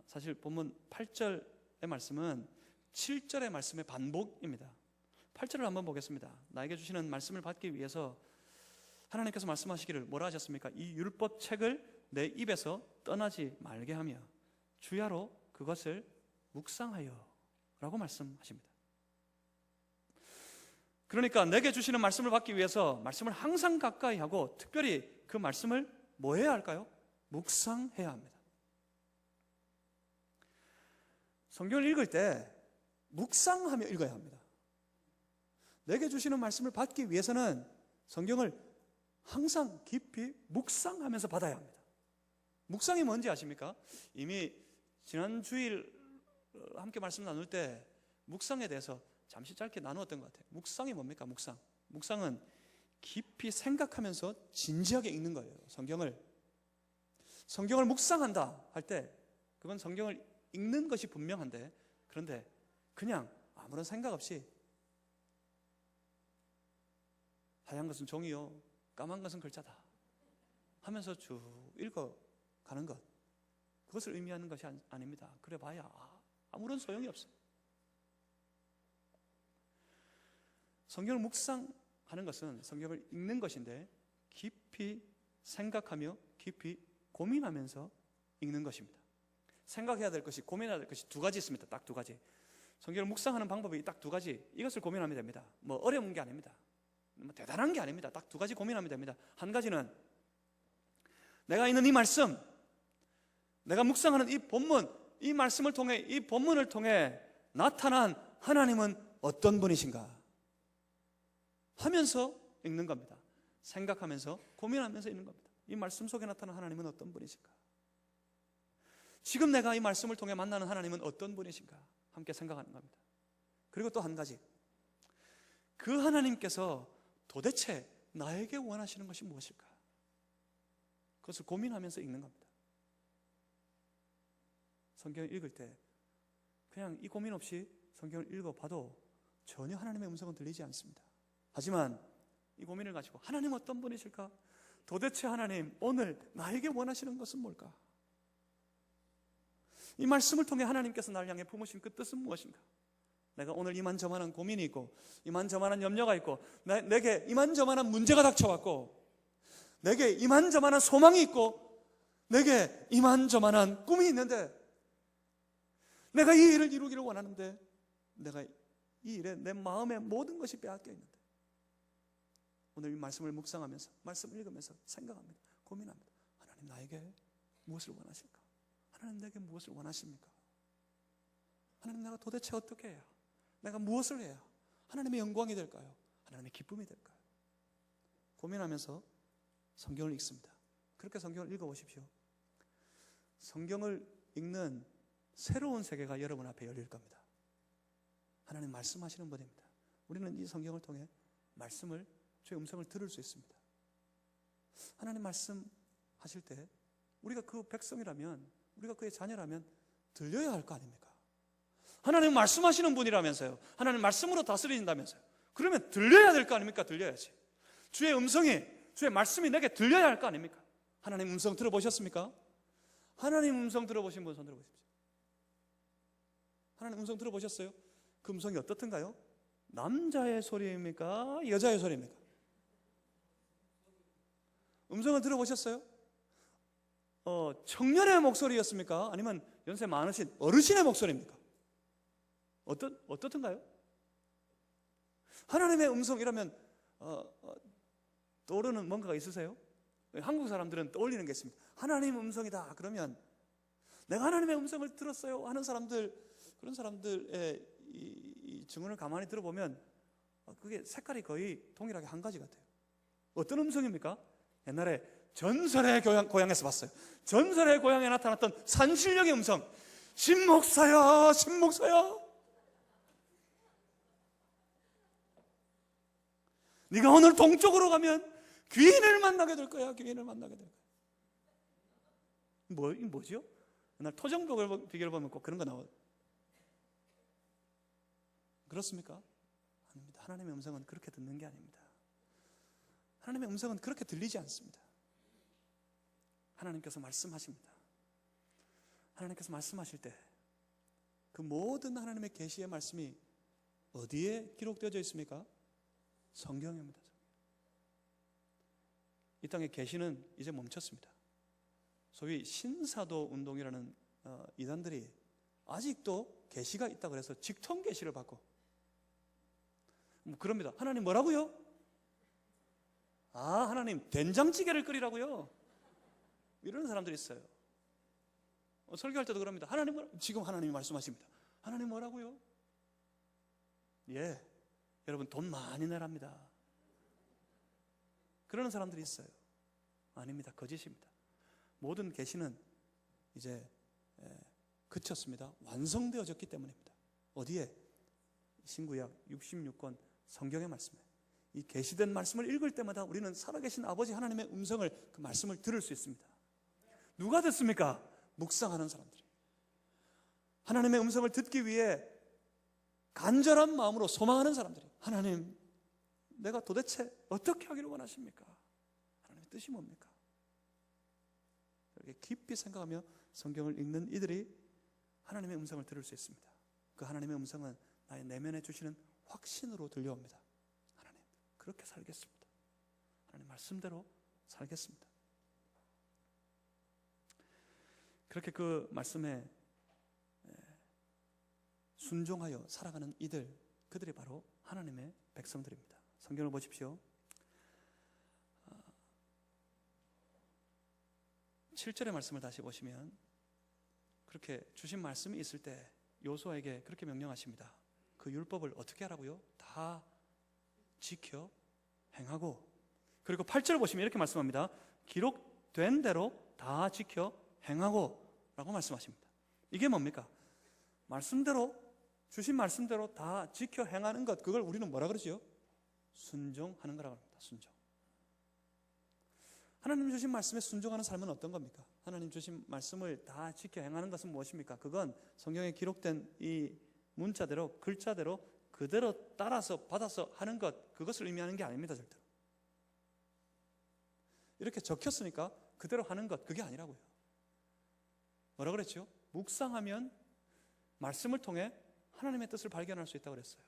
사실 본문 8절의 말씀은 7절의 말씀의 반복입니다. 8절을 한번 보겠습니다. 나에게 주시는 말씀을 받기 위해서 하나님께서 말씀하시기를 뭐라 하셨습니까? 이 율법 책을 내 입에서 떠나지 말게 하며 주야로 그것을 묵상하여 라고 말씀하십니다. 그러니까 내게 주시는 말씀을 받기 위해서 말씀을 항상 가까이 하고, 특별히 그 말씀을 뭐 해야 할까요? 묵상해야 합니다. 성경을 읽을 때 묵상하며 읽어야 합니다. 내게 주시는 말씀을 받기 위해서는 성경을 항상 깊이 묵상하면서 받아야 합니다. 묵상이 뭔지 아십니까? 이미 지난 주일 함께 말씀 나눌 때 묵상에 대해서 잠시 짧게 나누었던 것 같아요. 묵상이 뭡니까? 묵상은 깊이 생각하면서 진지하게 읽는 거예요. 성경을 묵상한다 할 때 그건 성경을 읽는 것이 분명한데, 그런데 그냥 아무런 생각 없이 하얀 것은 종이요 까만 것은 글자다 하면서 쭉 읽어가는 것, 그것을 의미하는 것이 아닙니다. 그래 봐야 아무런 소용이 없어요. 성경을 묵상하는 것은 성경을 읽는 것인데, 깊이 생각하며 깊이 고민하면서 읽는 것입니다. 생각해야 될 것이, 고민해야 될 것이 두 가지 있습니다. 딱 두 가지. 성경을 묵상하는 방법이 딱 두 가지. 이것을 고민하면 됩니다. 뭐 어려운 게 아닙니다. 뭐 대단한 게 아닙니다. 딱 두 가지 고민하면 됩니다. 한 가지는 내가 있는 이 말씀, 내가 묵상하는 이 본문, 이 말씀을 통해, 이 본문을 통해 나타난 하나님은 어떤 분이신가 하면서 읽는 겁니다. 생각하면서 고민하면서 읽는 겁니다. 이 말씀 속에 나타난 하나님은 어떤 분이신가, 지금 내가 이 말씀을 통해 만나는 하나님은 어떤 분이신가 함께 생각하는 겁니다. 그리고 또 한 가지, 그 하나님께서 도대체 나에게 원하시는 것이 무엇일까, 그것을 고민하면서 읽는 겁니다. 성경을 읽을 때 그냥 이 고민 없이 성경을 읽어봐도 전혀 하나님의 음성은 들리지 않습니다. 하지만 이 고민을 가지고 하나님 어떤 분이실까, 도대체 하나님 오늘 나에게 원하시는 것은 뭘까, 이 말씀을 통해 하나님께서 나를 향해 품으신 그 뜻은 무엇인가, 내가 오늘 이만저만한 고민이 있고 이만저만한 염려가 있고 내게 이만저만한 문제가 닥쳐왔고 내게 이만저만한 소망이 있고 내게 이만저만한 꿈이 있는데 내가 이 일을 이루기를 원하는데 내가 이 일에 내 마음의 모든 것이 빼앗겨 있는데, 오늘 이 말씀을 묵상하면서, 말씀을 읽으면서 생각합니다. 고민합니다. 하나님 나에게 무엇을 원하실까? 하나님 내게 무엇을 원하십니까? 하나님 내가 도대체 어떻게 해야, 내가 무엇을 해야 하나님의 영광이 될까요? 하나님의 기쁨이 될까요? 고민하면서 성경을 읽습니다. 그렇게 성경을 읽어보십시오. 성경을 읽는 새로운 세계가 여러분 앞에 열릴 겁니다. 하나님 말씀하시는 분입니다. 우리는 이 성경을 통해 말씀을, 주의 음성을 들을 수 있습니다. 하나님 말씀하실 때 우리가 그 백성이라면, 우리가 그의 자녀라면 들려야 할 거 아닙니까? 하나님 말씀하시는 분이라면서요, 하나님 말씀으로 다스리신다면서요, 그러면 들려야 될 거 아닙니까? 들려야지. 주의 음성이, 주의 말씀이 내게 들려야 할 거 아닙니까? 하나님 음성 들어보셨습니까? 하나님 음성 들어보신 분 손 들어보십시오. 하나님 음성 들어보셨어요? 그 음성이 어떻던가요? 남자의 소리입니까? 여자의 소리입니까? 음성을 들어보셨어요? 청년의 목소리였습니까? 아니면 연세 많으신 어르신의 목소리입니까? 어떻던가요? 하나님의 음성이라면 떠오르는 뭔가가 있으세요? 한국 사람들은 떠올리는 게 있습니다. 하나님의 음성이다 그러면 내가 하나님의 음성을 들었어요 하는 사람들, 그런 사람들의 이 증언을 가만히 들어보면 그게 색깔이 거의 동일하게 한 가지 같아요. 어떤 음성입니까? 옛날에 전설의 고향에서 봤어요. 전설의 고향에 나타났던 산신령의 음성. 신목사야, 신목사야, 네가 오늘 동쪽으로 가면 귀인을 만나게 될 거야. 귀인을 만나게 될 거야. 이게 뭐죠? 옛날 토정벽을 비교를 보면 꼭 그런 거 나와요. 그렇습니까? 아닙니다. 하나님의 음성은 그렇게 듣는 게 아닙니다. 하나님의 음성은 그렇게 들리지 않습니다. 하나님께서 말씀하십니다. 하나님께서 말씀하실 때 그 모든 하나님의 계시의 말씀이 어디에 기록되어져 있습니까? 성경입니다. 이 땅의 계시는 이제 멈췄습니다. 소위 신사도 운동이라는 이단들이 아직도 계시가 있다고 해서 직통 계시를 받고 그럽니다. 하나님 뭐라고요? 하나님 된장찌개를 끓이라고요? 이러는 사람들이 있어요. 설교할 때도 그럽니다. 지금 하나님이 말씀하십니다. 하나님 뭐라고요? 예, 여러분 돈 많이 내랍니다. 그러는 사람들이 있어요. 아닙니다. 거짓입니다. 모든 계시는 이제 그쳤습니다. 완성되어졌기 때문입니다. 어디에? 신구약 66권 성경의 말씀에 이 계시된 말씀을 읽을 때마다 우리는 살아계신 아버지 하나님의 음성을, 그 말씀을 들을 수 있습니다. 누가 듣습니까? 묵상하는 사람들이. 하나님의 음성을 듣기 위해 간절한 마음으로 소망하는 사람들이. 하나님, 내가 도대체 어떻게 하기를 원하십니까? 하나님의 뜻이 뭡니까? 이렇게 깊이 생각하며 성경을 읽는 이들이 하나님의 음성을 들을 수 있습니다. 그 하나님의 음성은 나의 내면에 주시는 확신으로 들려옵니다. 하나님, 그렇게 살겠습니다. 하나님 말씀대로 살겠습니다. 그렇게 그 말씀에 순종하여 살아가는 이들, 그들이 바로 하나님의 백성들입니다. 성경을 보십시오. 7절의 말씀을 다시 보시면 그렇게 주신 말씀이 있을 때 요수아에게 그렇게 명령하십니다. 그 율법을 어떻게 하라고요? 다 지켜 행하고. 그리고 8절 보시면 이렇게 말씀합니다. 기록된 대로 다 지켜 행하고 라고 말씀하십니다. 이게 뭡니까? 말씀대로, 주신 말씀대로 다 지켜 행하는 것, 그걸 우리는 뭐라 그러지요? 순종하는 거라고 합니다. 순종. 하나님 주신 말씀에 순종하는 삶은 어떤 겁니까? 하나님 주신 말씀을 다 지켜 행하는 것은 무엇입니까? 그건 성경에 기록된 이 문자대로, 글자대로 그대로 따라서 받아서 하는 것, 그것을 의미하는 게 아닙니다. 절대로. 이렇게 적혔으니까 그대로 하는 것, 그게 아니라고요. 뭐라 그랬죠? 묵상하면 말씀을 통해 하나님의 뜻을 발견할 수 있다고 그랬어요.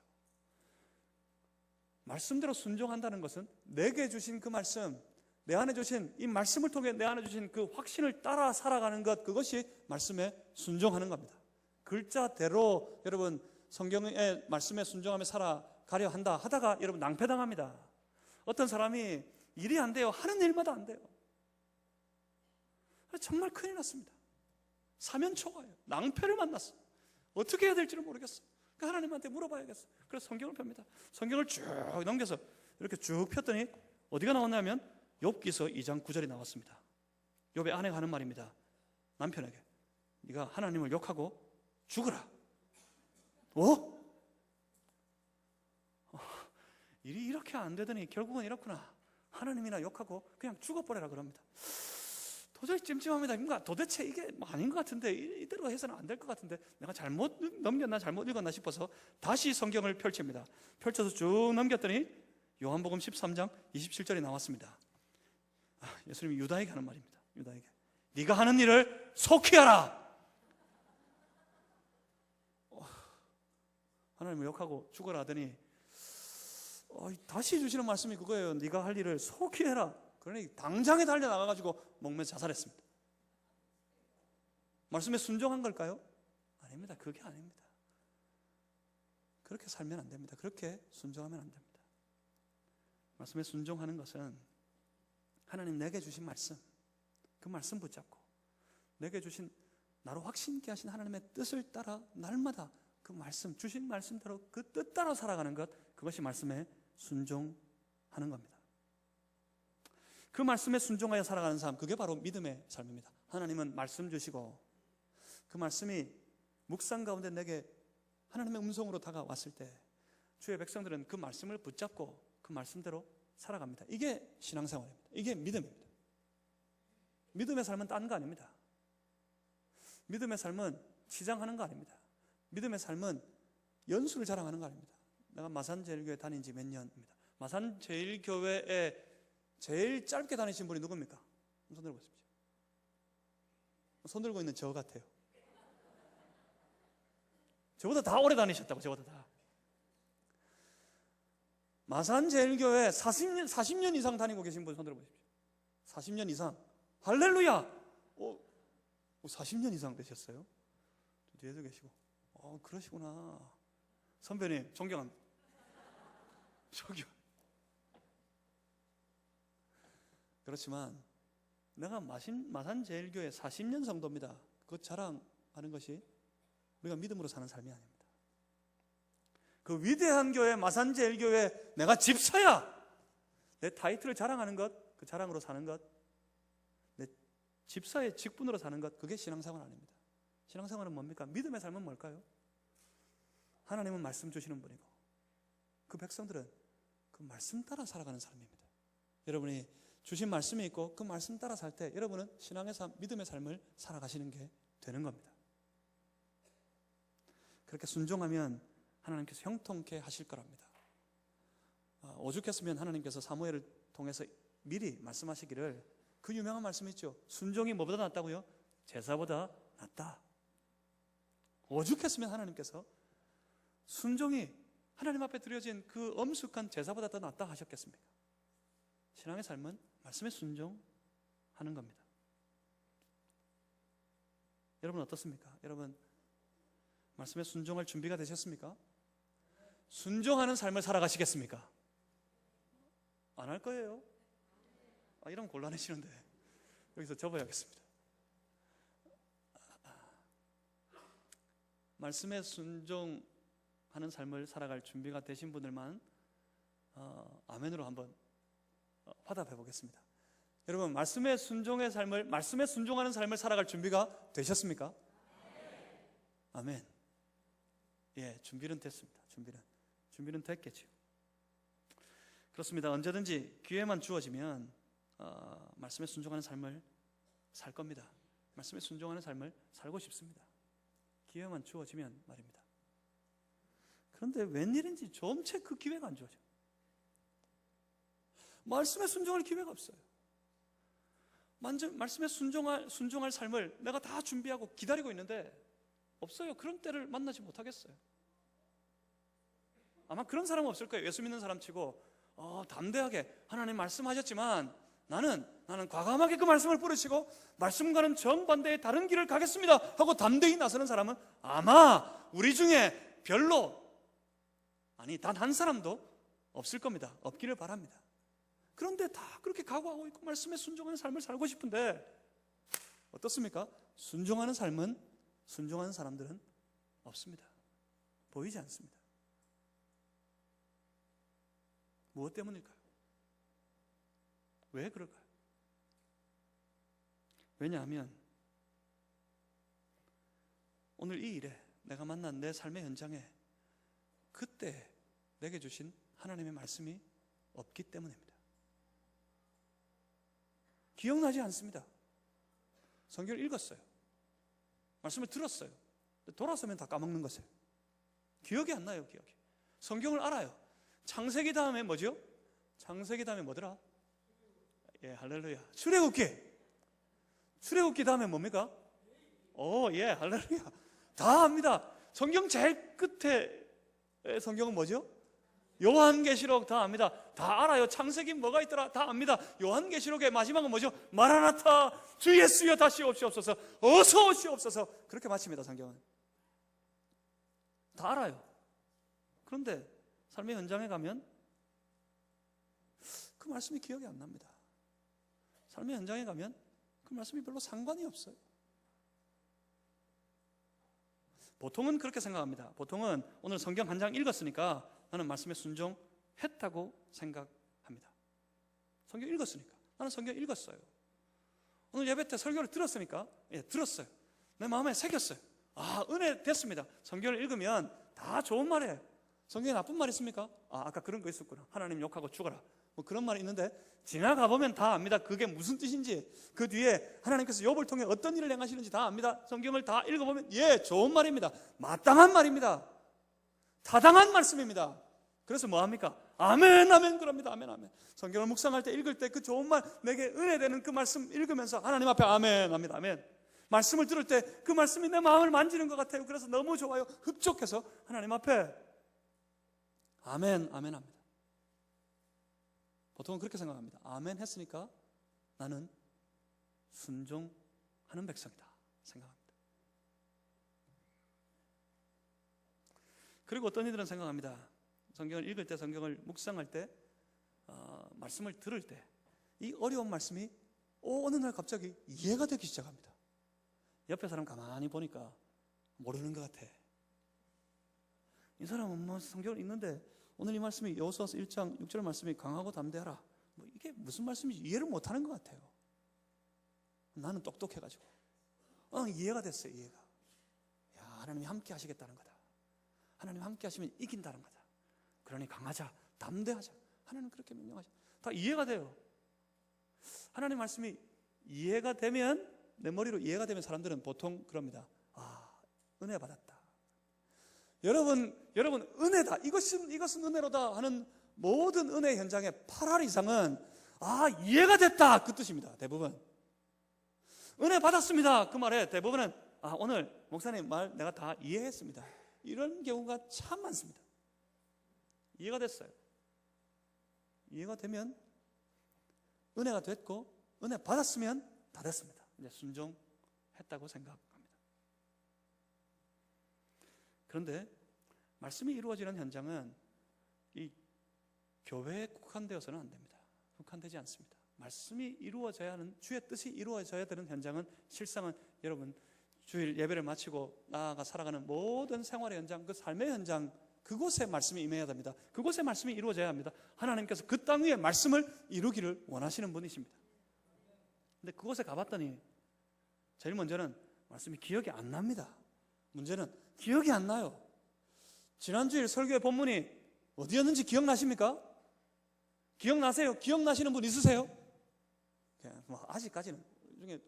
말씀대로 순종한다는 것은 내게 주신 그 말씀, 내 안에 주신 이 말씀을 통해 내 안에 주신 그 확신을 따라 살아가는 것, 그것이 말씀에 순종하는 겁니다. 글자대로 여러분 성경의 말씀에 순종하며 살아가려 한다 하다가 여러분 낭패당합니다. 어떤 사람이 일이 안 돼요. 하는 일마다 안 돼요. 정말 큰일 났습니다. 사면초가예요. 낭패를 만났어. 어떻게 해야 될지를 모르겠어. 그러니까 하나님한테 물어봐야겠어. 그래서 성경을 펴니다. 성경을 쭉 넘겨서 이렇게 쭉 폈더니 어디가 나왔냐면 욥기서 2장 9절이 나왔습니다. 욥의 아내가 하는 말입니다. 남편에게 네가 하나님을 욕하고 죽어라. 일이 이렇게 안 되더니 결국은 이렇구나. 하나님이나 욕하고 그냥 죽어버려라 그럽니다. 도저히 찜찜합니다. 뭔가 도대체 이게 아닌 것 같은데, 이대로 해서는 안 될 것 같은데, 내가 잘못 넘겼나 잘못 읽었나 싶어서 다시 성경을 펼칩니다. 펼쳐서 쭉 넘겼더니 요한복음 13장 27절이 나왔습니다. 예수님이 유다에게 하는 말입니다. 유다에게 네가 하는 일을 속히 하라. 하나님을 욕하고 죽어라 하더니 다시 주시는 말씀이 그거예요. 네가 할 일을 속히 해라. 그러니 당장에 달려나가가지고 목매 자살했습니다. 말씀에 순종한 걸까요? 아닙니다. 그게 아닙니다. 그렇게 살면 안 됩니다. 그렇게 순종하면 안 됩니다. 말씀에 순종하는 것은 하나님 내게 주신 말씀, 그 말씀 붙잡고 내게 주신 나로 확신 있게 하신 하나님의 뜻을 따라 날마다 그 말씀, 주신 말씀대로 그 뜻 따라 살아가는 것, 그것이 말씀에 순종하는 겁니다. 그 말씀에 순종하여 살아가는 삶, 그게 바로 믿음의 삶입니다. 하나님은 말씀 주시고 그 말씀이 묵상 가운데 내게 하나님의 음성으로 다가왔을 때 주의 백성들은 그 말씀을 붙잡고 그 말씀대로 살아갑니다. 이게 신앙생활입니다. 이게 믿음입니다. 믿음의 삶은 딴 거 아닙니다. 믿음의 삶은 치장하는 거 아닙니다. 믿음의 삶은 연수를 자랑하는 거 아닙니다. 내가 마산제일교회 다닌 지 몇 년입니다. 마산제일교회에 제일 짧게 다니신 분이 누굽니까? 손 들고 있습니다. 손 들고 있는 저 같아요. 저보다 다 오래 다니셨다고. 저보다 다. 마산제일교회 40년 이상 다니고 계신 분 손 들어보십시오. 40년 이상. 할렐루야. 40년 이상 되셨어요? 뒤에도 계시고. 그러시구나. 선배님 존경합니다. 존경. 그렇지만 내가 마산제일교회 40년 성도입니다. 그것 자랑하는 것이 우리가 믿음으로 사는 삶이 아닙니다. 그 위대한 교회 마산제일교회 내가 집사야, 내 타이틀을 자랑하는 것, 그 자랑으로 사는 것, 내 집사의 직분으로 사는 것, 그게 신앙생활 아닙니다. 신앙생활은 뭡니까? 믿음의 삶은 뭘까요? 하나님은 말씀 주시는 분이고 그 백성들은 그 말씀 따라 살아가는 삶입니다. 여러분이 주신 말씀이 있고 그 말씀 따라 살 때 여러분은 신앙의 삶, 믿음의 삶을 살아가시는 게 되는 겁니다. 그렇게 순종하면 하나님께서 형통케 하실 거랍니다. 오죽했으면 하나님께서 사무엘을 통해서 미리 말씀하시기를, 그 유명한 말씀이 있죠. 순종이 뭐보다 낫다고요? 제사보다 낫다. 오죽했으면 하나님께서 순종이 하나님 앞에 드려진 그 엄숙한 제사보다 더 낫다 하셨겠습니까? 신앙의 삶은 말씀에 순종하는 겁니다. 여러분 어떻습니까? 여러분 말씀에 순종할 준비가 되셨습니까? 순종하는 삶을 살아가시겠습니까? 안 할 거예요. 이러면 곤란해지는데 여기서 접어야겠습니다. 말씀에 순종하는 삶을 살아갈 준비가 되신 분들만 아멘으로 한번 화답해 보겠습니다. 여러분 말씀에 순종의 삶을, 말씀에 순종하는 삶을 살아갈 준비가 되셨습니까? 아멘. 예, 준비는 됐습니다. 준비는 됐겠죠. 그렇습니다. 언제든지 기회만 주어지면 말씀에 순종하는 삶을 살 겁니다. 말씀에 순종하는 삶을 살고 싶습니다. 기회만 주어지면 말입니다. 그런데 웬일인지 좀채 그 기회가 안 주어져요. 말씀에 순종할 기회가 없어요. 말씀에 순종할 삶을 내가 다 준비하고 기다리고 있는데 없어요. 그런 때를 만나지 못하겠어요. 아마 그런 사람은 없을 거예요. 예수 믿는 사람 치고 담대하게 하나님 말씀하셨지만 나는 과감하게 그 말씀을 뿌리치고 말씀과는 정반대의 다른 길을 가겠습니다 하고 담대히 나서는 사람은 아마 우리 중에 별로, 아니 단 한 사람도 없을 겁니다. 없기를 바랍니다. 그런데 다 그렇게 각오하고 있고 말씀에 순종하는 삶을 살고 싶은데 어떻습니까? 순종하는 사람들은 없습니다. 보이지 않습니다. 무엇 때문일까요? 왜 그럴까요? 왜냐하면 오늘 이 일에, 내가 만난 내 삶의 현장에 그때 내게 주신 하나님의 말씀이 없기 때문입니다. 기억나지 않습니다. 성경을 읽었어요. 말씀을 들었어요. 돌아서면 다 까먹는 것을. 기억이 안 나요. 기억이. 성경을 알아요. 창세기 다음에 뭐죠? 창세기 다음에 뭐더라? 예, 할렐루야. 출애굽기 다음에 뭡니까? 예, 할렐루야. 다 압니다. 성경 제일 끝에 성경은 뭐죠? 요한계시록 다 압니다. 다 알아요. 창세기 뭐가 있더라 다 압니다. 요한계시록의 마지막은 뭐죠? 마라나타 주 예수여 다시 오시옵소서, 어서 오시옵소서. 그렇게 마칩니다. 성경은 다 알아요. 그런데 삶의 현장에 가면 그 말씀이 기억이 안 납니다. 삶의 현장에 가면 그 말씀이 별로 상관이 없어요. 보통은 그렇게 생각합니다. 보통은 오늘 성경 한 장 읽었으니까 나는 말씀에 순종했다고 생각합니다. 성경 읽었으니까 나는 성경 읽었어요. 오늘 예배 때 설교를 들었으니까 들었어요. 내 마음에 새겼어요. 은혜 됐습니다. 성경을 읽으면 다 좋은 말이에요. 성경에 나쁜 말 있습니까? 아까 그런 거 있었구나. 하나님 욕하고 죽어라. 뭐 그런 말이 있는데 지나가 보면 다 압니다. 그게 무슨 뜻인지, 그 뒤에 하나님께서 욥을 통해 어떤 일을 행하시는지 다 압니다. 성경을 다 읽어보면 좋은 말입니다. 마땅한 말입니다. 타당한 말씀입니다. 그래서 뭐합니까? 아멘 아멘 그럽니다. 아멘 아멘. 성경을 묵상할 때 읽을 때 그 좋은 말, 내게 은혜되는 그 말씀 읽으면서 하나님 앞에 아멘 합니다. 아멘. 말씀을 들을 때 그 말씀이 내 마음을 만지는 것 같아요. 그래서 너무 좋아요. 흡족해서 하나님 앞에 아멘 아멘 합니다. 보통은 그렇게 생각합니다. 아멘 했으니까 나는 순종하는 백성이다 생각합니다. 그리고 어떤 이들은 생각합니다. 성경을 읽을 때, 성경을 묵상할 때, 말씀을 들을 때 이 어려운 말씀이 어느 날 갑자기 이해가 되기 시작합니다. 옆에 사람 가만히 보니까 모르는 것 같아. 이 사람은 뭐 성경을 읽는데 오늘 이 말씀이 여호수아서 1장 6절 말씀이 강하고 담대하라, 이게 무슨 말씀인지 이해를 못하는 것 같아요. 나는 똑똑해가지고 이해가 됐어요. 이해가. 하나님이 함께 하시겠다는 거다. 하나님 함께 하시면 이긴다는 거다. 그러니 강하자, 담대하자. 하나님 그렇게 명령하죠. 다 이해가 돼요. 하나님 말씀이 이해가 되면, 내 머리로 이해가 되면 사람들은 보통 그럽니다. 은혜 받았다. 여러분 은혜다. 이것은 은혜로다 하는 모든 은혜 현장의 8할 이상은 이해가 됐다 그 뜻입니다. 대부분 은혜 받았습니다 그 말에 대부분은 오늘 목사님 말 내가 다 이해했습니다. 이런 경우가 참 많습니다. 이해가 됐어요. 이해가 되면 은혜가 됐고, 은혜 받았으면 다 됐습니다. 이제 순종했다고 생각합니다. 그런데 말씀이 이루어지는 현장은 이 교회에 국한되어서는 안 됩니다. 국한되지 않습니다. 말씀이 이루어져야 하는, 주의 뜻이 이루어져야 되는 현장은 실상은 여러분 주일 예배를 마치고 나아가 살아가는 모든 생활의 현장, 그 삶의 현장, 그곳에 말씀이 임해야 됩니다. 그곳에 말씀이 이루어져야 합니다. 하나님께서 그 땅 위에 말씀을 이루기를 원하시는 분이십니다. 근데 그곳에 가봤더니 제일 먼저는 말씀이 기억이 안 납니다. 문제는 기억이 안 나요. 지난주일 설교의 본문이 어디였는지 기억나십니까? 기억나세요? 기억나시는 분 있으세요? 아직까지는 중에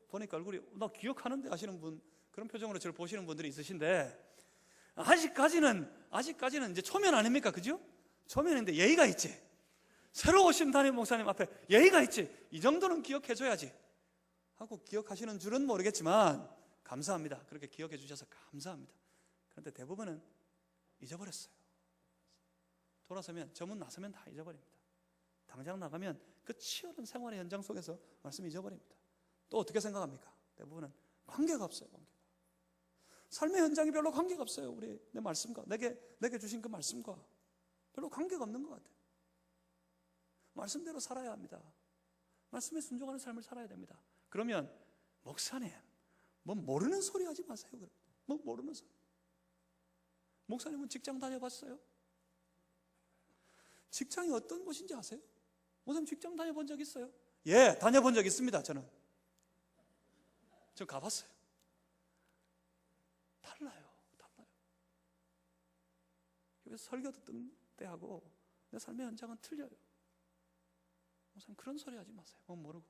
보니까 얼굴이 나 기억하는데 하시는 분, 그런 표정으로 저를 보시는 분들이 있으신데, 아직까지는 이제 초면 아닙니까? 그죠? 초면인데 예의가 있지. 새로 오신 담임 목사님 앞에 예의가 있지. 이 정도는 기억해줘야지 하고 기억하시는 줄은 모르겠지만 감사합니다. 그렇게 기억해 주셔서 감사합니다. 그런데 대부분은 잊어버렸어요. 돌아서면, 저 문 나서면 다 잊어버립니다. 당장 나가면 그 치열한 생활의 현장 속에서 말씀 잊어버립니다. 또 어떻게 생각합니까? 대부분은 관계가 없어요. 삶의 현장이 별로 관계가 없어요. 내 말씀과 내게 주신 그 말씀과 별로 관계가 없는 것 같아요. 말씀대로 살아야 합니다. 말씀에 순종하는 삶을 살아야 됩니다. 그러면 목사님 뭐 모르는 소리 하지 마세요. 뭐 모르는 소리. 목사님은 직장 다녀봤어요? 직장이 어떤 곳인지 아세요? 목사님 직장 다녀본 적 있어요? 예, 다녀본 적 있습니다. 저 가봤어요. 달라요. 여기서 설교 듣는 때하고 내 삶의 현장은 틀려요. 목사님 그런 소리 하지 마세요. 뭐 모르고.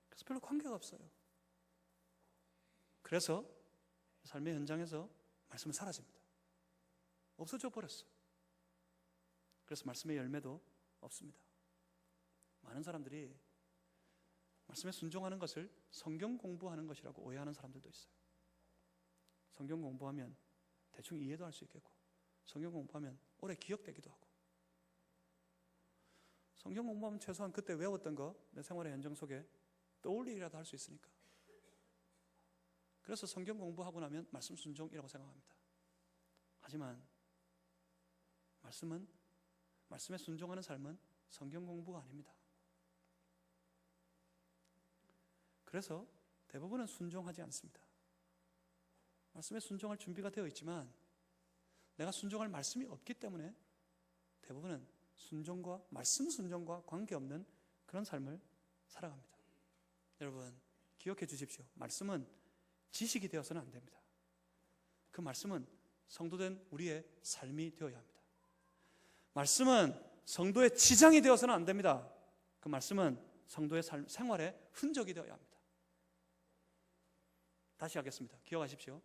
그래서 별로 관계가 없어요. 그래서 삶의 현장에서 말씀은 사라집니다. 없어져 버렸어요. 그래서 말씀의 열매도 없습니다. 많은 사람들이 말씀에 순종하는 것을 성경 공부하는 것이라고 오해하는 사람들도 있어요. 성경 공부하면 대충 이해도 할 수 있겠고, 성경 공부하면 오래 기억되기도 하고, 성경 공부하면 최소한 그때 외웠던 거 내 생활의 현장 속에 떠올리기라도 할 수 있으니까. 그래서 성경 공부하고 나면 말씀 순종이라고 생각합니다. 하지만 말씀에 순종하는 삶은 성경 공부가 아닙니다. 그래서 대부분은 순종하지 않습니다. 말씀에 순종할 준비가 되어 있지만 내가 순종할 말씀이 없기 때문에 대부분은 말씀 순종과 관계없는 그런 삶을 살아갑니다. 여러분 기억해 주십시오. 말씀은 지식이 되어서는 안 됩니다. 그 말씀은 성도된 우리의 삶이 되어야 합니다. 말씀은 성도의 지장이 되어서는 안 됩니다. 그 말씀은 성도의 생활의 흔적이 되어야 합니다. 다시 하겠습니다. 기억하십시오.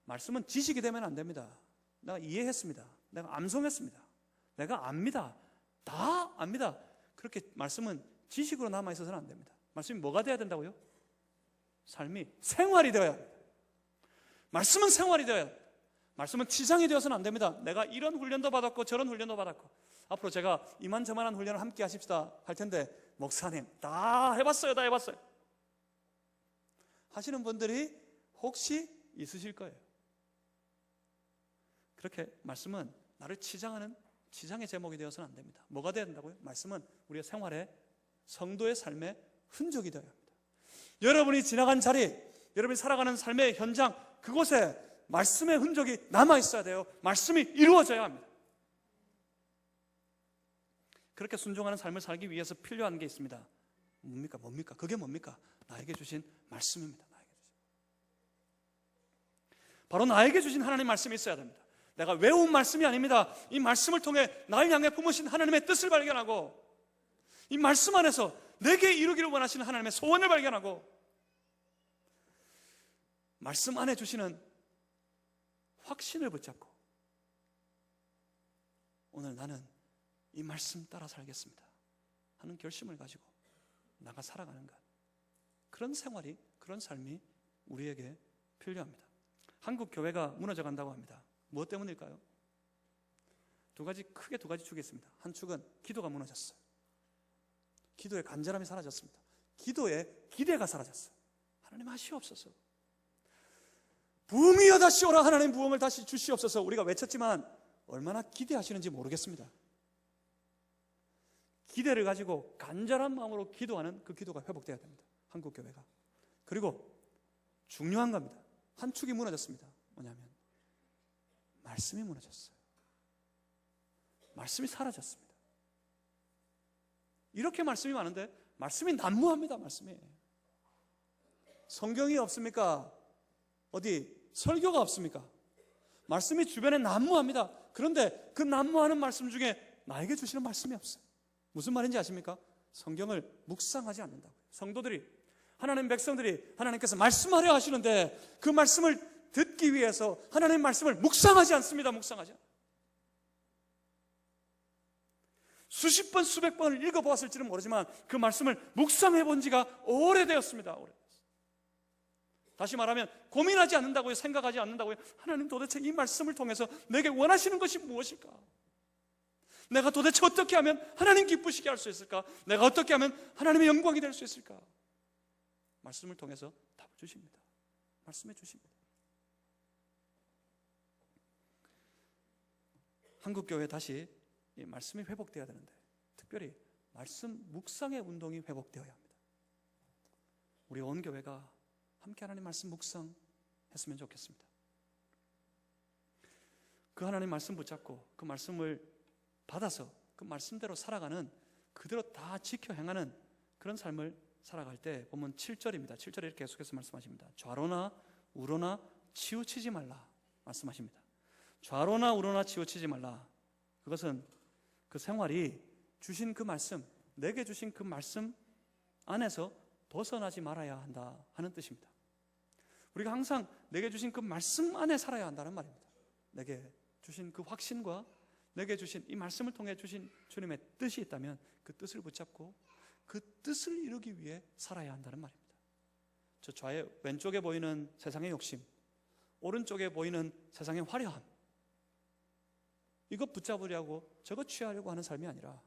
말씀은 지식이 되면 안 됩니다. 내가 이해했습니다. 내가 암송했습니다. 내가 압니다. 다 압니다. 그렇게 말씀은 지식으로 남아있어서는 안 됩니다. 말씀이 뭐가 돼야 된다고요? 삶이 생활이 되어야 합니다. 말씀은 생활이 되어야 합니다. 말씀은 지장이 되어서는 안 됩니다. 내가 이런 훈련도 받았고 저런 훈련도 받았고 앞으로 제가 이만저만한 훈련을 함께 하십시다 할 텐데 목사님 다 해봤어요. 하시는 분들이 혹시 있으실 거예요. 그렇게 말씀은 나를 치장하는 지장의 제목이 되어서는 안 됩니다. 뭐가 되어야 된다고요? 말씀은 우리의 생활에 성도의 삶의 흔적이 되어야 합니다. 여러분이 지나간 자리, 여러분이 살아가는 삶의 현장, 그곳에 말씀의 흔적이 남아있어야 돼요. 말씀이 이루어져야 합니다. 그렇게 순종하는 삶을 살기 위해서 필요한 게 있습니다. 뭡니까? 그게 뭡니까? 나에게 주신 말씀입니다. 바로 나에게 주신 하나님의 말씀이 있어야 됩니다. 내가 외운 말씀이 아닙니다. 이 말씀을 통해 나를 향해 품으신 하나님의 뜻을 발견하고 이 말씀 안에서 내게 이루기를 원하시는 하나님의 소원을 발견하고 말씀 안에 주시는 확신을 붙잡고 오늘 나는 이 말씀 따라 살겠습니다 하는 결심을 가지고 나가 살아가는 것, 그런 생활이, 그런 삶이 우리에게 필요합니다. 한국 교회가 무너져 간다고 합니다. 무엇 때문일까요? 크게 두 가지 축이 있습니다. 한 축은 기도가 무너졌어요. 기도의 간절함이 사라졌습니다. 기도의 기대가 사라졌어요. 하나님 하시옵소서, 부흥이여 다시 오라, 하나님 부흥을 다시 주시옵소서. 우리가 외쳤지만 얼마나 기대하시는지 모르겠습니다. 기대를 가지고 간절한 마음으로 기도하는 그 기도가 회복되어야 됩니다. 한국 교회가. 그리고 중요한 겁니다. 한 축이 무너졌습니다. 뭐냐면 말씀이 무너졌어요. 말씀이 사라졌습니다. 이렇게 말씀이 많은데 말씀이 난무합니다. 말씀이. 성경이 없습니까? 어디 설교가 없습니까? 말씀이 주변에 난무합니다. 그런데 그 난무하는 말씀 중에 나에게 주시는 말씀이 없어요. 무슨 말인지 아십니까? 성경을 묵상하지 않는다고요. 성도들이, 하나님 백성들이 하나님께서 말씀하려 하시는데 그 말씀을 듣기 위해서 하나님의 말씀을 묵상하지 않습니다. 묵상하지 않아요. 수십 번 수백 번을 읽어보았을지는 모르지만 그 말씀을 묵상해 본 지가 오래되었습니다. 다시 말하면 고민하지 않는다고요. 생각하지 않는다고요. 하나님 도대체 이 말씀을 통해서 내게 원하시는 것이 무엇일까? 내가 도대체 어떻게 하면 하나님 기쁘시게 할 수 있을까? 내가 어떻게 하면 하나님의 영광이 될 수 있을까? 말씀을 통해서 답을 주십니다. 말씀해 주십니다. 한국교회 다시 이 말씀이 회복되어야 되는데 특별히 말씀 묵상의 운동이 회복되어야 합니다. 우리 온 교회가 함께 하나님 말씀 묵상했으면 좋겠습니다. 그 하나님 말씀 붙잡고 그 말씀을 받아서 그 말씀대로 살아가는, 그대로 다 지켜 행하는 그런 삶을 살아갈 때 보면 7절입니다. 7절에 이렇게 계속해서 말씀하십니다. 좌로나 우로나 치우치지 말라 말씀하십니다. 좌로나 우로나 치우치지 말라. 그것은 그 생활이 주신 그 말씀, 내게 주신 그 말씀 안에서 벗어나지 말아야 한다 하는 뜻입니다. 우리가 항상 내게 주신 그 말씀 안에 살아야 한다는 말입니다. 내게 주신 그 확신과 내게 주신 이 말씀을 통해 주신 주님의 뜻이 있다면 그 뜻을 붙잡고 그 뜻을 이루기 위해 살아야 한다는 말입니다. 저 왼쪽에 보이는 세상의 욕심, 오른쪽에 보이는 세상의 화려함, 이거 붙잡으려고 저거 취하려고 하는 삶이 아니라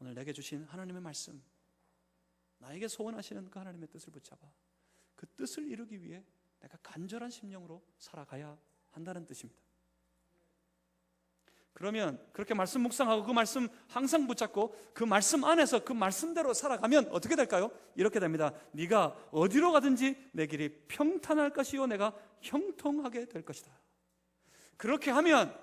오늘 내게 주신 하나님의 말씀, 나에게 소원하시는 그 하나님의 뜻을 붙잡아 그 뜻을 이루기 위해 내가 간절한 심령으로 살아가야 한다는 뜻입니다. 그러면 그렇게 말씀 묵상하고 그 말씀 항상 붙잡고 그 말씀 안에서 그 말씀대로 살아가면 어떻게 될까요? 이렇게 됩니다. 네가 어디로 가든지 내 길이 평탄할 것이요 내가 형통하게 될 것이다. 그렇게 하면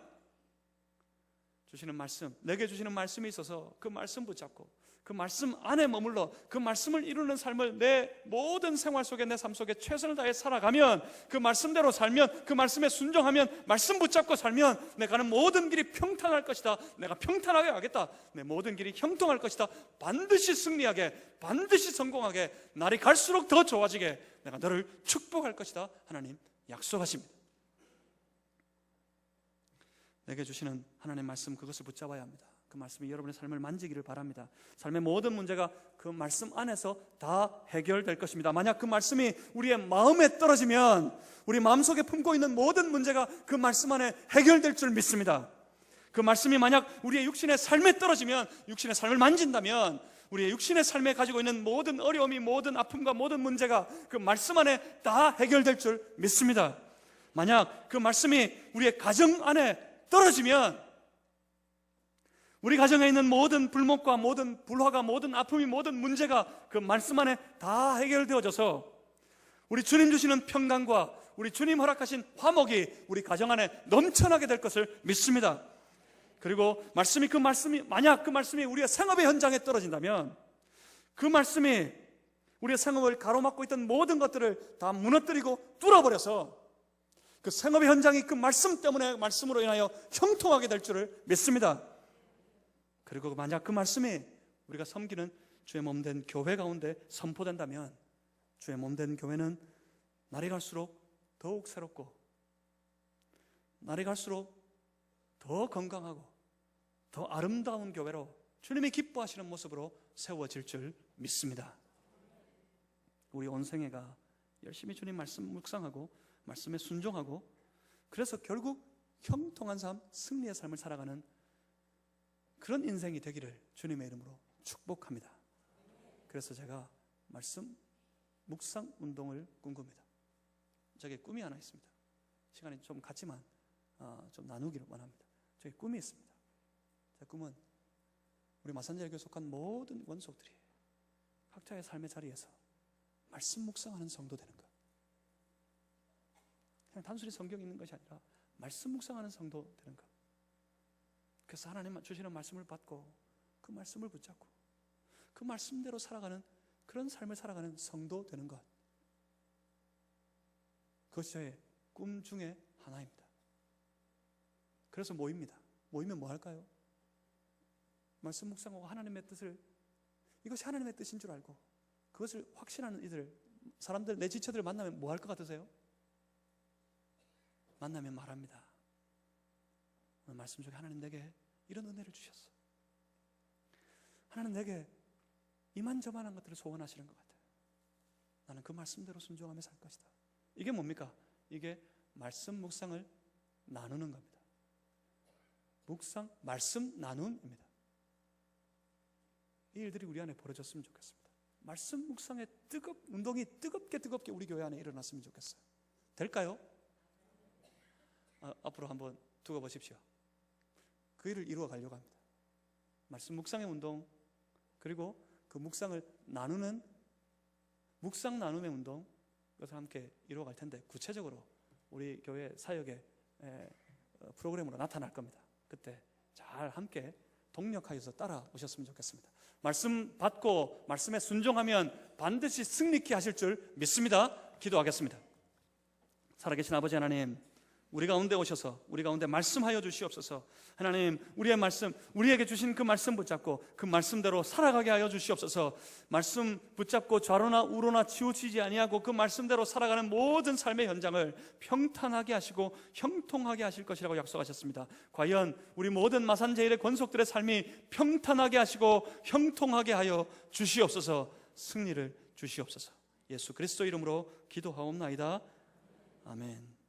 주시는 말씀, 내게 주시는 말씀이 있어서 그 말씀 붙잡고 그 말씀 안에 머물러 그 말씀을 이루는 삶을 내 모든 생활 속에, 내 삶 속에 최선을 다해 살아가면, 그 말씀대로 살면, 그 말씀에 순종하면, 말씀 붙잡고 살면 내 가는 모든 길이 평탄할 것이다. 내가 평탄하게 가겠다. 내 모든 길이 형통할 것이다. 반드시 승리하게, 반드시 성공하게, 날이 갈수록 더 좋아지게 내가 너를 축복할 것이다. 하나님 약속하십니다. 내게 주시는 하나님의 말씀, 그것을 붙잡아야 합니다. 그 말씀이 여러분의 삶을 만지기를 바랍니다. 삶의 모든 문제가 그 말씀 안에서 다 해결될 것입니다. 만약 그 말씀이 우리의 마음에 떨어지면 우리 마음속에 품고 있는 모든 문제가 그 말씀 안에 해결될 줄 믿습니다. 그 말씀이 만약 우리의 육신의 삶에 떨어지면, 육신의 삶을 만진다면 우리의 육신의 삶에 가지고 있는 모든 어려움이, 모든 아픔과 모든 문제가 그 말씀 안에 다 해결될 줄 믿습니다. 만약 그 말씀이 우리의 가정 안에 떨어지면 우리 가정에 있는 모든 불목과 모든 불화가, 모든 아픔이, 모든 문제가 그 말씀 안에 다 해결되어져서 우리 주님 주시는 평강과 우리 주님 허락하신 화목이 우리 가정 안에 넘쳐나게 될 것을 믿습니다. 그리고 만약 그 말씀이 우리의 생업의 현장에 떨어진다면 그 말씀이 우리의 생업을 가로막고 있던 모든 것들을 다 무너뜨리고 뚫어버려서 그 생업의 현장이 그 말씀 때문에, 말씀으로 인하여 형통하게 될 줄을 믿습니다. 그리고 만약 그 말씀이 우리가 섬기는 주의 몸된 교회 가운데 선포된다면 주의 몸된 교회는 날이 갈수록 더욱 새롭고, 날이 갈수록 더 건강하고 더 아름다운 교회로 주님이 기뻐하시는 모습으로 세워질 줄 믿습니다. 우리 온 생애가 열심히 주님 말씀 묵상하고 말씀에 순종하고, 그래서 결국 형통한 삶, 승리의 삶을 살아가는 그런 인생이 되기를 주님의 이름으로 축복합니다. 그래서 제가 말씀 묵상 운동을 꿈꿉니다. 저게 꿈이 하나 있습니다. 시간이 좀 갔지만 좀 나누기를 원합니다. 저게 꿈이 있습니다. 제 꿈은 우리 마산제일교에 속한 모든 원속들이 각자의 삶의 자리에서 말씀 묵상하는 성도 되는 것. 그냥 단순히 성경 읽는 것이 아니라 말씀 묵상하는 성도 되는 것. 그래서 하나님 주시는 말씀을 받고 그 말씀을 붙잡고 그 말씀대로 살아가는 그런 삶을 살아가는 성도 되는 것. 그것이 저의 꿈 중에 하나입니다. 그래서 모입니다. 모이면 뭐 할까요? 말씀 묵상하고 하나님의 뜻을, 이것이 하나님의 뜻인 줄 알고 그것을 확신하는 이들, 사람들, 내 지체들을 만나면 뭐 할 것 같으세요? 만나면 말합니다. 오늘 말씀 중에 하나님 내게 이런 은혜를 주셨어. 하나님 내게 이만저만한 것들을 소원하시는 것 같아요. 나는 그 말씀대로 순종하며 살 것이다. 이게 뭡니까? 이게 말씀 묵상을 나누는 겁니다. 묵상, 말씀 나눔입니다. 이 일들이 우리 안에 벌어졌으면 좋겠습니다. 말씀 묵상의 운동이 뜨겁게 우리 교회 안에 일어났으면 좋겠어요. 될까요? 앞으로 한번 두고 보십시오. 그 일을 이루어 가려고 합니다. 말씀 묵상의 운동, 그리고 그 묵상을 나누는 묵상 나눔의 운동, 이것을 함께 이루어 갈 텐데 구체적으로 우리 교회 사역의 프로그램으로 나타날 겁니다. 그때 잘 함께 동력하여서 따라오셨으면 좋겠습니다. 말씀 받고 말씀에 순종하면 반드시 승리케 하실 줄 믿습니다. 기도하겠습니다. 살아계신 아버지 하나님, 우리 가운데 오셔서 우리 가운데 말씀하여 주시옵소서. 하나님, 우리의 말씀, 우리에게 주신 그 말씀 붙잡고 그 말씀대로 살아가게 하여 주시옵소서. 말씀 붙잡고 좌로나 우로나 치우치지 아니하고 그 말씀대로 살아가는 모든 삶의 현장을 평탄하게 하시고 형통하게 하실 것이라고 약속하셨습니다. 과연 우리 모든 마산제일의 권속들의 삶이 평탄하게 하시고 형통하게 하여 주시옵소서. 승리를 주시옵소서. 예수 그리스도 이름으로 기도하옵나이다. 아멘.